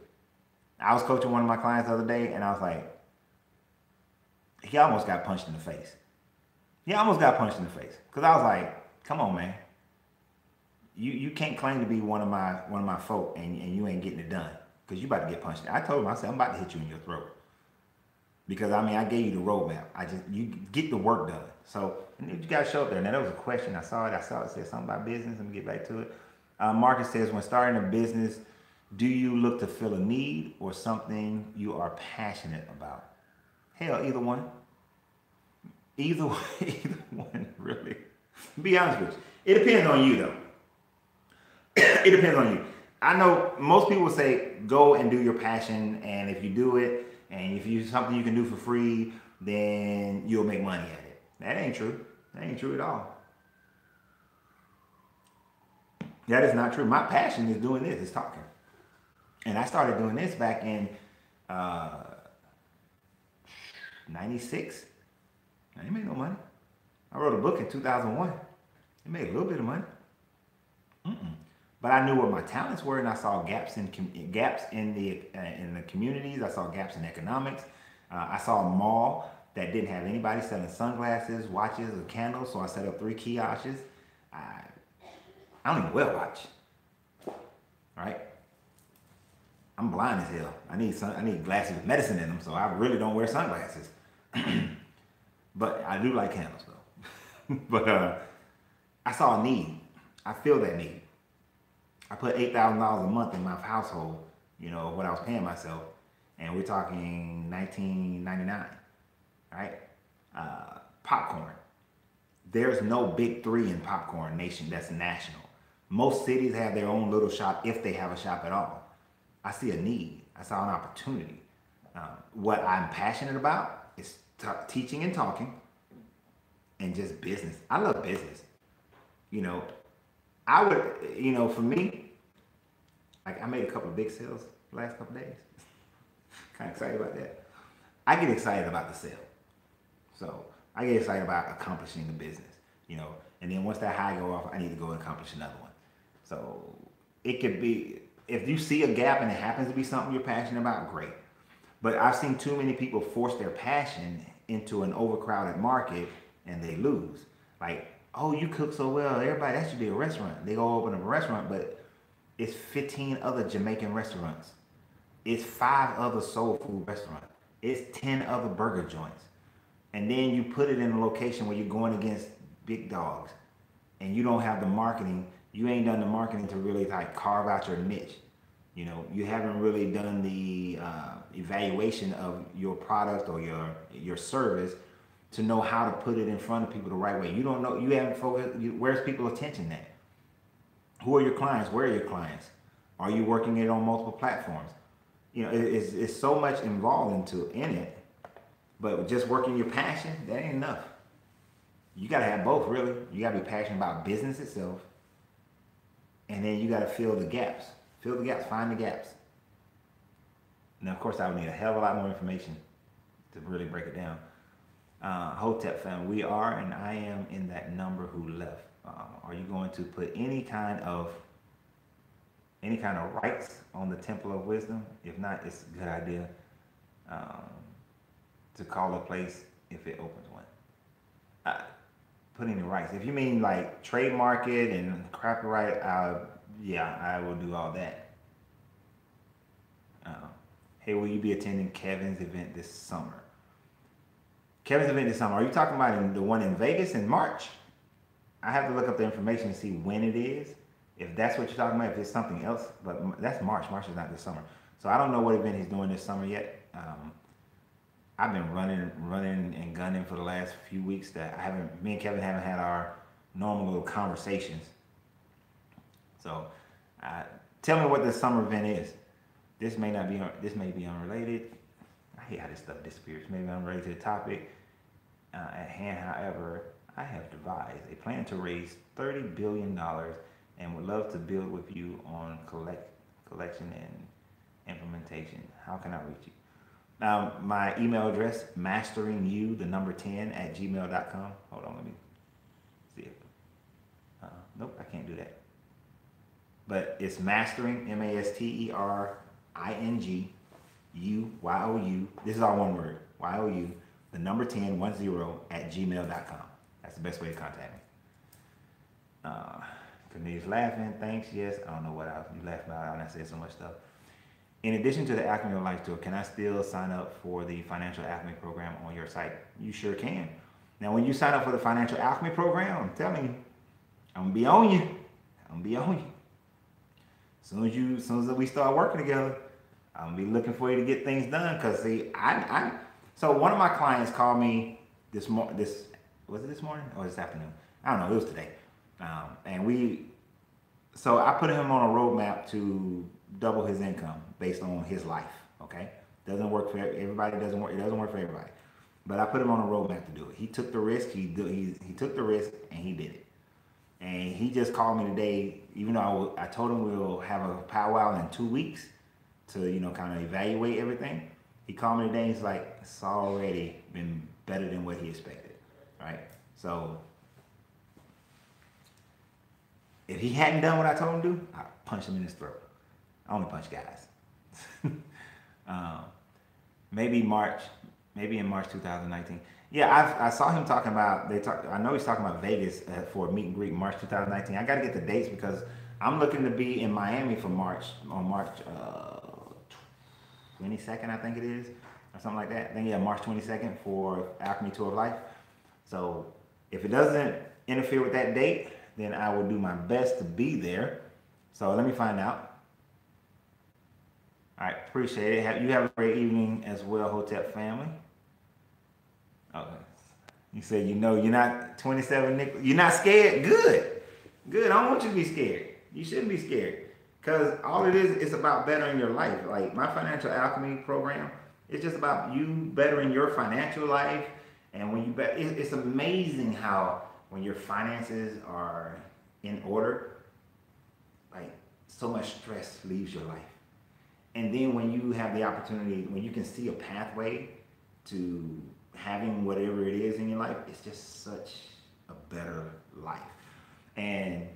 I was coaching one of my clients the other day, and I was like, he almost got punched in the face. He almost got punched in the face. Because I was like, come on, man. You can't claim to be one of my folk, and you ain't getting it done. Because you about to get punched. I told him, I said, I'm about to hit you in your throat. Because, I gave you the roadmap. You get the work done. So, and you got to show up there. Now, there was a question. I saw it. It said something about business. Let me get back to it. Marcus says, when starting a business, do you look to fill a need or something you are passionate about? Hell, either one. Either one, really. Be honest with you. It depends on you, though. It depends on you. I know most people say, go and do your passion, and if you do it, and if you something you can do for free, then you'll make money at it. That ain't true. That ain't true at all. That is not true. My passion is doing this, is talking. And I started doing this back in 96. I didn't make no money. I wrote a book in 2001. It made a little bit of money. But I knew what my talents were, and I saw gaps in the communities. I saw gaps in economics. I saw a mall that didn't have anybody selling sunglasses, watches, or candles, so I set up 3 kiosks. I don't even wear a watch. All right? I'm blind as hell. I need glasses with medicine in them, so I really don't wear sunglasses. But I do like candles, though. But I saw a need. I feel that need. I put $8,000 a month in my household, what I was paying myself, and we're talking 1999, right? Popcorn. There's no big 3 in popcorn nation that's national. Most cities have their own little shop, if they have a shop at all. I see a need. I saw an opportunity. What I'm passionate about is teaching and talking and just business. I love business. You know, I would, for me, like I made a couple of big sales the last couple of days. Kind of excited about that. I get excited about the sale. So I get excited about accomplishing the business, and then once that high go off, I need to go and accomplish another one. So it could be, if you see a gap and it happens to be something you're passionate about, great. But I've seen too many people force their passion into an overcrowded market and they lose. Like, oh, you cook so well, everybody, that should be a restaurant. They go open up a restaurant, but it's 15 other Jamaican restaurants. It's 5 other soul food restaurants. It's 10 other burger joints. And then you put it in a location where you're going against big dogs and you don't have the marketing. You ain't done the marketing to really like carve out your niche. You haven't really done the evaluation of your product or your service to know how to put it in front of people the right way. You don't know, you haven't focused, where's people's attention at? Who are your clients? Where are your clients? Are you working it on multiple platforms? It's so much involved in it, but just working your passion, that ain't enough. You gotta have both, really. You gotta be passionate about business itself, and then you gotta fill the gaps. Fill the gaps, find the gaps. Now, of course, I would need a hell of a lot more information to really break it down. Hotep family, we are, and I am in that number who left. Are you going to put any kind of rights on the Temple of Wisdom? If not, it's a good idea to call a place if it opens one. Put any rights. If you mean like trademark it and copyright, yeah, I will do all that. Hey, will you be attending Kevin's event this summer? Kevin's event this summer. Are you talking about the one in Vegas in March? I have to look up the information to see when it is. If that's what you're talking about, if it's something else, but that's March. March is not this summer. So I don't know what event he's doing this summer yet. I've been running and gunning for the last few weeks that me and Kevin haven't had our normal little conversations. So tell me what the summer event is. This may be unrelated. I hate how this stuff disappears. Maybe unrelated to the topic at hand. However, I have devised a plan to raise $30 billion and would love to build with you on collection and implementation. How can I reach you? My email address, masteringyou10@gmail.com. Hold on, let me see it. Nope, I can't do that. But it's mastering, MASTERINGYOU. This is all one word, YOU, the number 10, 10 @gmail.com. That's the best way to contact me. Cornelius laughing, thanks, yes. I don't know what else you laughed about, and I said so much stuff. In addition to the Alchemy of Life Tour, can I still sign up for the Financial Alchemy program on your site? You sure can. Now, when you sign up for the Financial Alchemy program, I'm telling you, I'm gonna be on you. As soon as we start working together, I'm gonna be looking for you to get things done. Cause see, so one of my clients called me was it this morning or this afternoon? I don't know. It was today. So I put him on a roadmap to double his income based on his life. Okay, doesn't work for everybody. It doesn't work for everybody. But I put him on a roadmap to do it. He took the risk. He took the risk and he did it. And he just called me today. Even though I told him we'll have a powwow in 2 weeks to kind of evaluate everything. He called me today. And he's like, it's already been better than what he expected. Right? So if he hadn't done what I told him to do, I'd punch him in his throat. I only punch guys. Maybe in March 2019. Yeah, I saw him talking about, I know he's talking about Vegas for a meet and greet in March 2019. I got to get the dates because I'm looking to be in Miami on March 22nd, I think it is, or something like that. I think, March 22nd for Alchemy Tour of Life. So if it doesn't interfere with that date, then I will do my best to be there. So let me find out. All right, appreciate it. You have a great evening as well, Hotep family. Okay. You said you're not 27, Nick. You're not scared? Good. I don't want you to be scared. You shouldn't be scared. Because all it is about bettering your life. Like my Financial Alchemy program, it's just about you bettering your financial life And when you bet, it's amazing how when your finances are in order, like so much stress leaves your life. And then when you have the opportunity, when you can see a pathway to having whatever it is in your life, it's just such a better life. And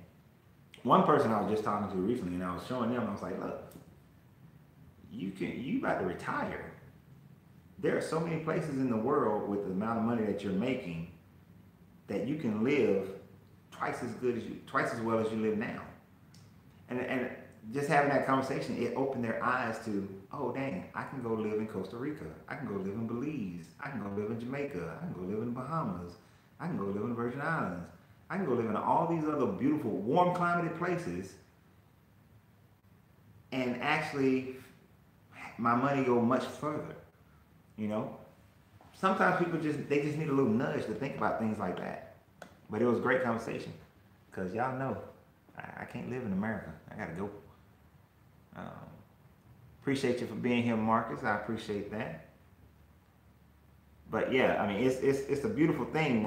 one person I was just talking to recently, and I was showing them, I was like, look, you about to retire. There are so many places in the world with the amount of money that you're making that you can live twice as well as you live now. And just having that conversation, it opened their eyes to, oh dang, I can go live in Costa Rica. I can go live in Belize. I can go live in Jamaica. I can go live in the Bahamas. I can go live in the Virgin Islands. I can go live in all these other beautiful, warm climated places and actually my money go much further. You know, sometimes people just need a little nudge to think about things like that. But it was a great conversation because y'all know I can't live in America. I gotta go. Appreciate you for being here, Marcus. I appreciate that. But yeah, I mean, it's a beautiful thing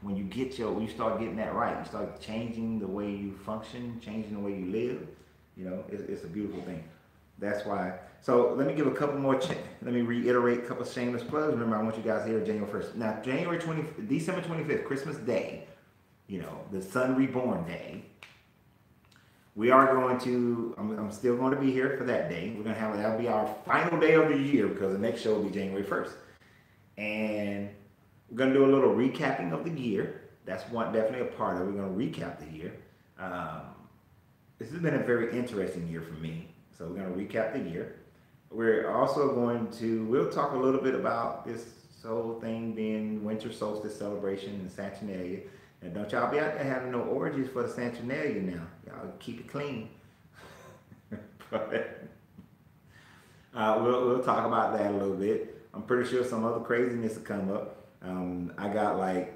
when you start getting that right. You start changing the way you function, changing the way you live. You know, it's a beautiful thing. That's why. So let me give a couple more. Let me reiterate a couple of shameless plugs. Remember, I want you guys here January 1st. Now, December 25th, Christmas Day. You know, the Sun Reborn Day. We are going to. I'm still going to be here for that day. We're gonna have that'll be our final day of the year because the next show will be January 1st, and we're gonna do a little recapping of the year. That's definitely a part of it. We're gonna recap the year. This has been a very interesting year for me. So we're going to recap the year. We're also we'll talk a little bit about this whole thing being winter solstice celebration in Saturnalia. And don't y'all be out there having no orgies for the Saturnalia now. Y'all keep it clean. But we'll talk about that a little bit. I'm pretty sure some other craziness will come up. I got like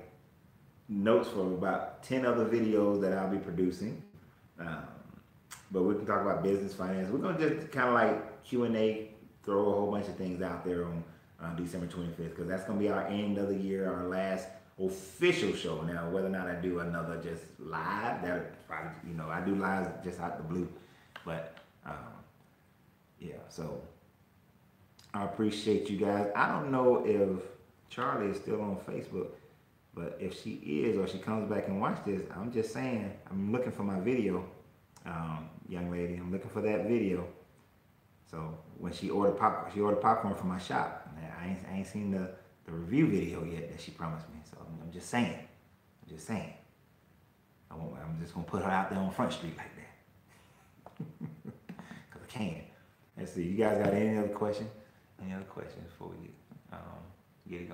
notes for about 10 other videos that I'll be producing. But we can talk about business, finance. We're going to just kind of like Q&A, throw a whole bunch of things out there on December 25th, because that's going to be our end of the year, our last official show. Now, whether or not I do another just live, that probably, I do lives just out the blue. But, yeah, so I appreciate you guys. I don't know if Charlie is still on Facebook, but if she is, or she comes back and watch this, I'm just saying, I'm looking for my video. Young lady, I'm looking for that video. So when she ordered popcorn from my shop. I ain't seen the review video yet that she promised me. So I'm just saying. I'm just gonna put her out there on Front Street like that. Cause I can. Let's see. You guys got any other questions? Any other questions before we get it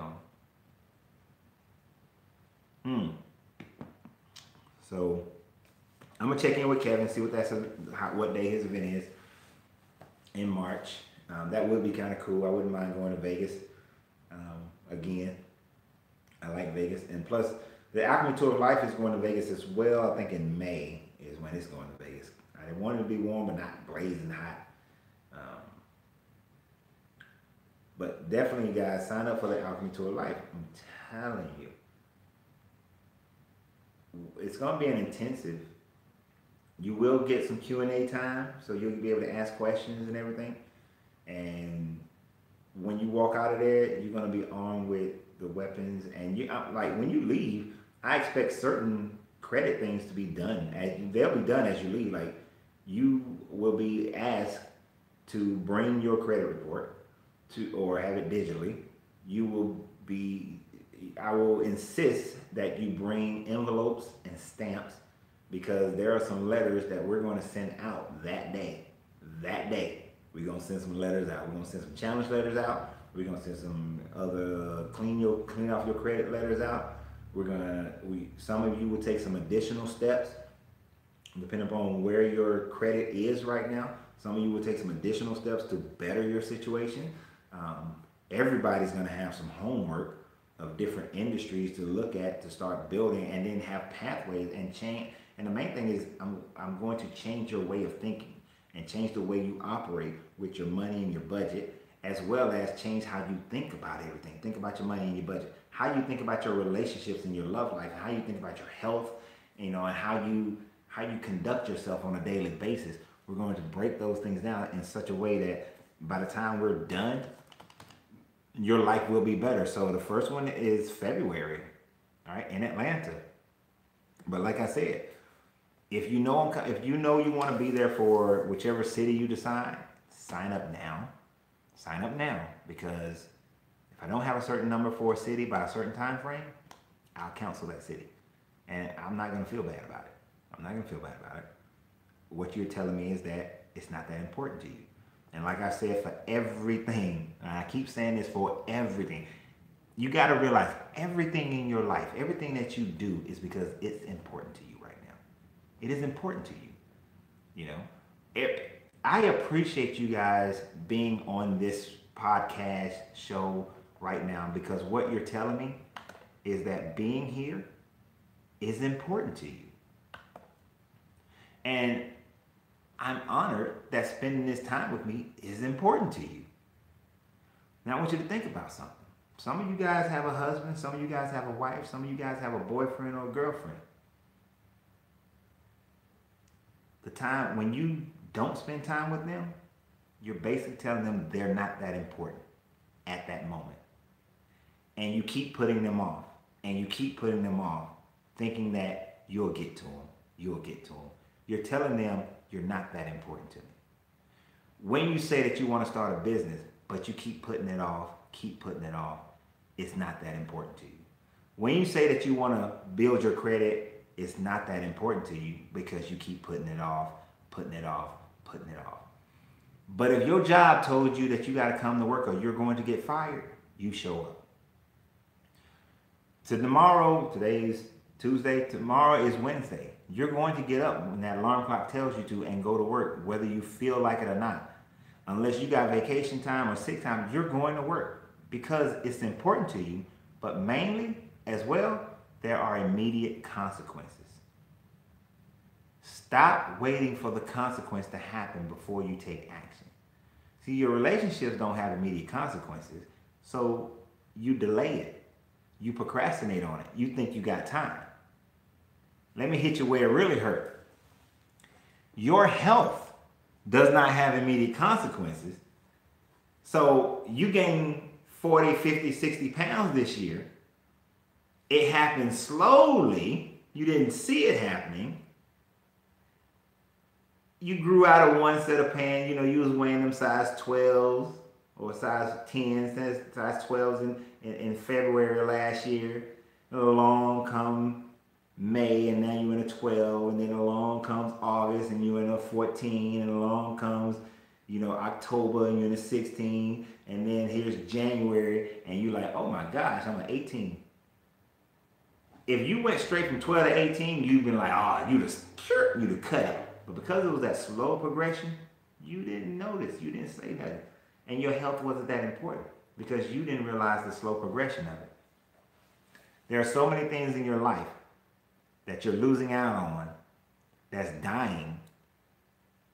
going? So I'm gonna check in with Kevin, see what day his event is in March. That would be kind of cool. I wouldn't mind going to Vegas again. I like Vegas, and plus the Alchemy Tour of Life is going to Vegas as well. I think in May is when it's going to Vegas. I want it to be warm, but not blazing hot. But definitely, guys, sign up for the Alchemy Tour of Life. I'm telling you, it's gonna be an intensive. You will get some Q&A time, so you'll be able to ask questions and everything. And when you walk out of there, you're going to be armed with the weapons. And like when you leave, I expect certain credit things to be done. They'll be done as you leave. Like you will be asked to bring your credit report or have it digitally. I will insist that you bring envelopes and stamps, because there are some letters that we're going to send out that day. We're going to send some letters out. We're going to send some challenge letters out. We're going to send some other clean off your credit letters out. Some of you will take some additional steps depending upon where your credit is right now. Some of you will take some additional steps to better your situation. Everybody's going to have some homework of different industries to look at to start building, and then have pathways and change. And the main thing is I'm going to change your way of thinking and change the way you operate with your money and your budget, as well as change how you think about everything. Think about your money and your budget. how you think about your relationships and your love life, how you think about your health, and how you conduct yourself on a daily basis. We're going to break those things down in such a way that by the time we're done, your life will be better. So the first one is February, all right, in Atlanta. But like I said, if you know you want to be there for whichever city you decide, sign up now. Sign up now, because if I don't have a certain number for a city by a certain time frame, I'll cancel that city. And I'm not going to feel bad about it. I'm not going to feel bad about it. What you're telling me is that it's not that important to you. And like I said, for everything, and I keep saying this, for everything, you got to realize everything in your life, everything that you do is because it's important to you right now. It is important to you. I appreciate you guys being on this podcast show right now, because what you're telling me is that being here is important to you. And I'm honored that spending this time with me is important to you. Now I want you to think about something. Some of you guys have a husband, some of you guys have a wife, some of you guys have a boyfriend or a girlfriend. The time when you don't spend time with them, you're basically telling them they're not that important at that moment. And you keep putting them off, and you keep putting them off, thinking that you'll get to them. You'll get to them. You're telling them you're not that important to me. When you say that you want to start a business, but you keep putting it off, it's not that important to you. When you say that you want to build your credit, it's not that important to you because you keep putting it off. But if your job told you that you got to come to work or you're going to get fired, you show up. So tomorrow, today's Tuesday, tomorrow is Wednesday. You're going to get up when that alarm clock tells you to and go to work, whether you feel like it or not. Unless you got vacation time or sick time, you're going to work because it's important to you. But mainly, as well, there are immediate consequences. Stop waiting for the consequence to happen before you take action. See, your relationships don't have immediate consequences, so you delay it. You procrastinate on it. You think you got time. Let me hit you where it really hurt. Your health does not have immediate consequences. So you gain 40, 50, 60 pounds this year. It happened slowly. You didn't see it happening. You grew out of one set of pants. You was wearing them size 12s or size 10s, size 12s in February last year. Along come May, and now you're in a 12, and then along comes August, and you're in a 14, and along comes, October, and you're in a 16, and then here's January, and you're like, oh my gosh, I'm an 18. If you went straight from 12 to 18, you'd been like, you'd have cut it. But because it was that slow progression, you didn't notice, you didn't say nothing. And your health wasn't that important because you didn't realize the slow progression of it. There are so many things in your life that you're losing out on that's dying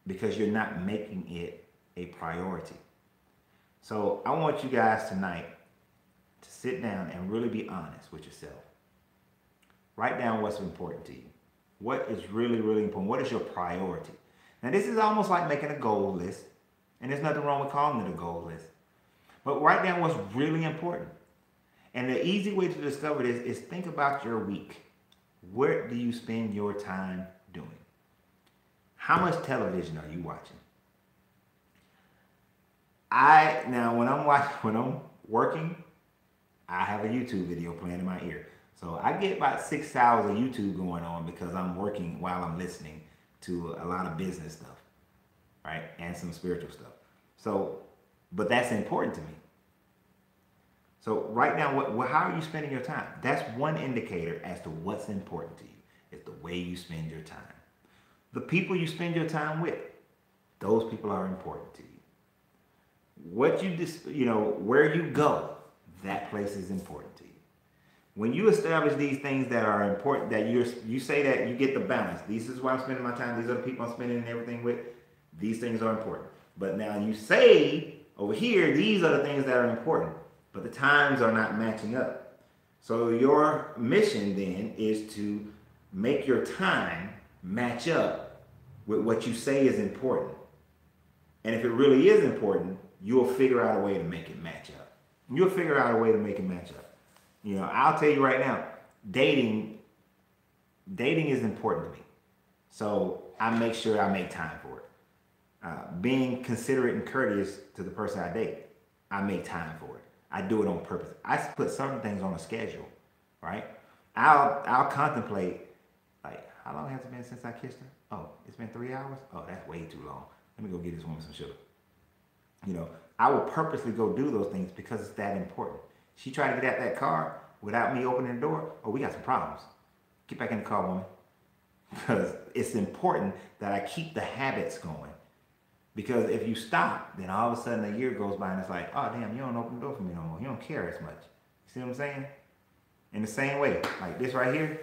because you're not making it a priority. So I want you guys tonight to sit down and really be honest with yourself. Write down what's important to you. What is really, really important? What is your priority? Now this is almost like making a goal list, and there's nothing wrong with calling it a goal list. But write down what's really important. And the easy way to discover this is think about your week. Where do you spend your time doing? How much television are you watching? When I'm working, I have a YouTube video playing in my ear. So I get about 6 hours of YouTube going on because I'm working while I'm listening to a lot of business stuff, right? And some spiritual stuff. But that's important to me. So right now, how are you spending your time? That's one indicator as to what's important to you. It's the way you spend your time. The people you spend your time with, those people are important to you. Where you go, that place is important to you. When you establish these things that are important, that you say that you get the balance. This is why I'm spending my time. These are the people I'm spending everything with. These things are important. But now you say over here, these are the things that are important. But the times are not matching up. So your mission then is to make your time match up with what you say is important. And if it really is important, you'll figure out a way to make it match up. You'll figure out a way to make it match up. You know, I'll tell you right now, dating is important to me. So I make sure I make time for it. Being considerate and courteous to the person I date, I make time for it. I do it on purpose. I put certain things on a schedule, right? I'll contemplate, like, how long has it been since I kissed her? Oh, it's been 3 hours? Oh, that's way too long. Let me go get this woman some sugar. You know, I will purposely go do those things because it's that important. She tried to get out that car without me opening the door. Oh, we got some problems. Get back in the car, woman. Because it's important that I keep the habits going. Because if you stop, then all of a sudden a year goes by and it's like, oh, damn, you don't open the door for me no more. You don't care as much. You see what I'm saying? In the same way, like this right here,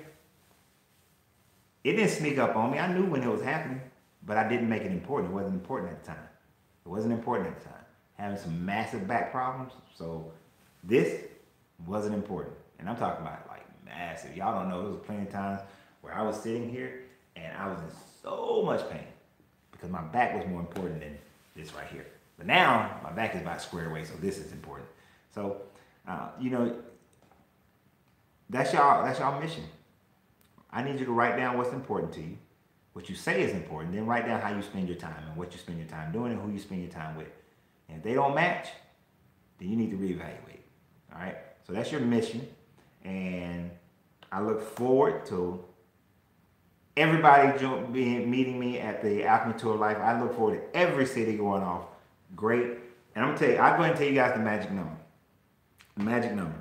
it didn't sneak up on me. I knew when it was happening, but I didn't make it important. It wasn't important at the time. It wasn't important at the time. Having some massive back problems, so this wasn't important. And I'm talking about like massive. Y'all don't know, there was plenty of times where I was sitting here and I was in so much pain because my back was more important than this right here. But now my back is about squared away, so this is important. So, you know, that's y'all mission. I need you to write down what's important to you, what you say is important, then write down how you spend your time and what you spend your time doing and who you spend your time with. And if they don't match, then you need to reevaluate. All right? So that's your mission. And I look forward to everybody meeting me at the Alchemy Tour of Life. I look forward to every city going off. Great. And I'm going to tell you, I'll go ahead and tell you guys the magic number. The magic number.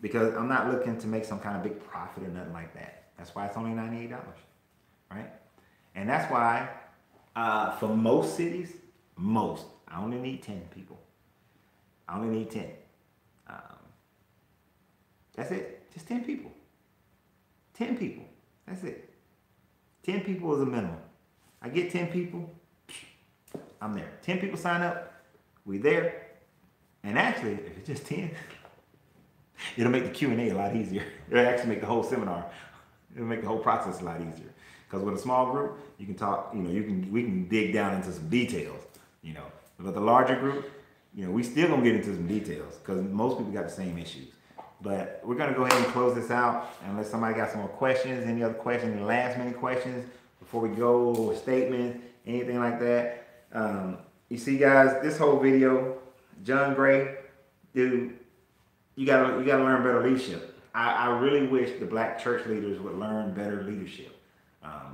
Because I'm not looking to make some kind of big profit or nothing like that. That's why it's only $98. Right? And that's why for most cities, I only need 10 people. I only need 10. That's it. Just 10 people. 10 people. That's it. 10 people is a minimum. I get 10 people, I'm there. 10 people sign up, we there. And actually, if it's just 10, it'll make the Q&A a lot easier. It'll actually make the whole seminar, it'll make the whole process a lot easier. Because with a small group, you can talk, you know, we can dig down into some details, you know. But with a larger group, you know, we still gonna get into some details because most people got the same issues. But we're gonna go ahead and close this out unless somebody got some more questions, any other questions, any last minute questions before we go, or statements, anything like that. You see guys, this whole video, John Gray, dude, you gotta learn better leadership. I really wish the black church leaders would learn better leadership.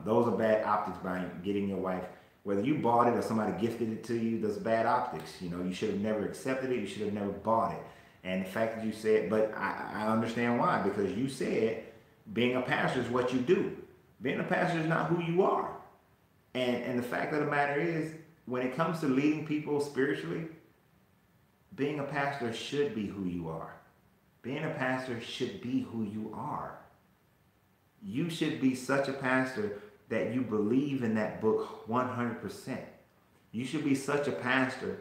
Those are bad optics by getting your wife. Whether you bought it or somebody gifted it to you, those bad optics. You know, you should have never accepted it. You should have never bought it. And the fact that you said, but I understand why, because you said being a pastor is what you do. Being a pastor is not who you are. And the fact of the matter is, when it comes to leading people spiritually, being a pastor should be who you are. Being a pastor should be who you are. You should be such a pastor that you believe in that book 100%. You should be such a pastor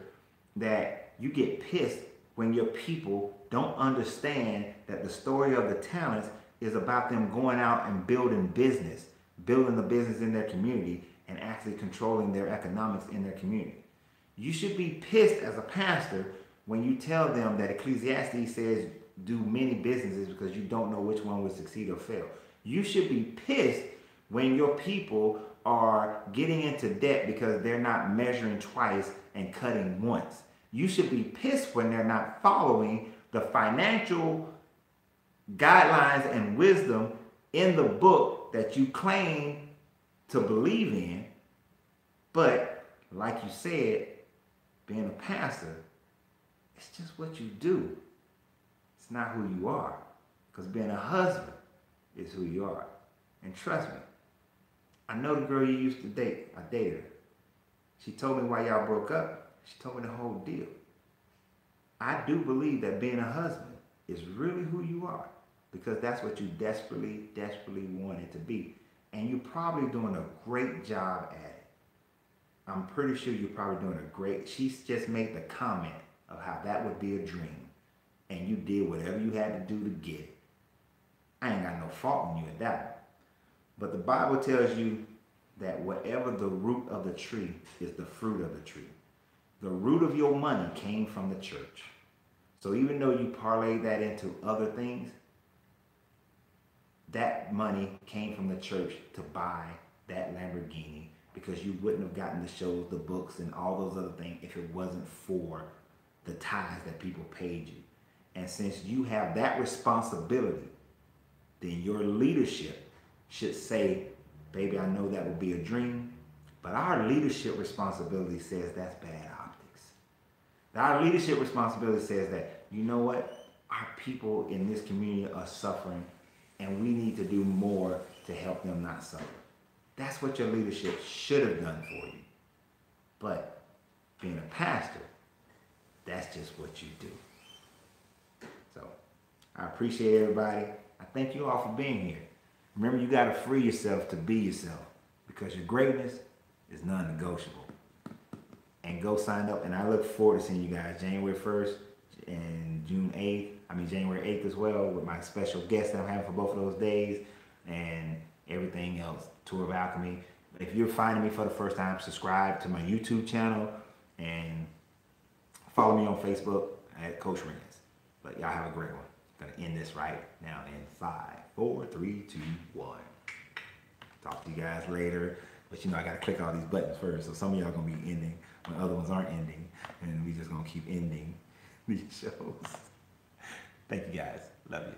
that you get pissed when your people don't understand that the story of the talents is about them going out and building the business in their community and actually controlling their economics in their community. You should be pissed as a pastor when you tell them that Ecclesiastes says do many businesses because you don't know which one will succeed or fail. You should be pissed when your people are getting into debt because they're not measuring twice and cutting once. You should be pissed when they're not following the financial guidelines and wisdom in the book that you claim to believe in. But like you said, being a pastor, it's just what you do. It's not who you are. Because being a husband is who you are. And trust me, I know the girl you used to date. I dated her. She told me why y'all broke up. She told me the whole deal. I do believe that being a husband is really who you are because that's what you desperately, desperately want it to be. And you're probably doing a great job at it. I'm pretty sure you're probably doing a great, she's just made the comment of how that would be a dream. And you did whatever you had to do to get it. I ain't got no fault in you at that one. But the Bible tells you that whatever the root of the tree is the fruit of the tree. The root of your money came from the church. So even though you parlay that into other things, that money came from the church to buy that Lamborghini, because you wouldn't have gotten the shows, the books, and all those other things if it wasn't for the tithes that people paid you. And since you have that responsibility, then your leadership should say, baby, I know that would be a dream, but our leadership responsibility says that's bad optics. Our leadership responsibility says that, you know what? Our people in this community are suffering, and we need to do more to help them not suffer. That's what your leadership should have done for you. But being a pastor, that's just what you do. So I appreciate everybody. I thank you all for being here. Remember, you got to free yourself to be yourself, because your greatness is non-negotiable. And go sign up. And I look forward to seeing you guys January 1st and January 8th as well, with my special guest that I'm having for both of those days and everything else. Tour of Alchemy. If you're finding me for the first time, subscribe to my YouTube channel and follow me on Facebook at Coach Renz. But y'all have a great one. Gonna end this right now in 5, 4, 3, 2, 1. Talk to you guys later. But you know I gotta click all these buttons first, so some of y'all gonna be ending when other ones aren't ending, and we just gonna keep ending these shows. Thank you guys. Love you.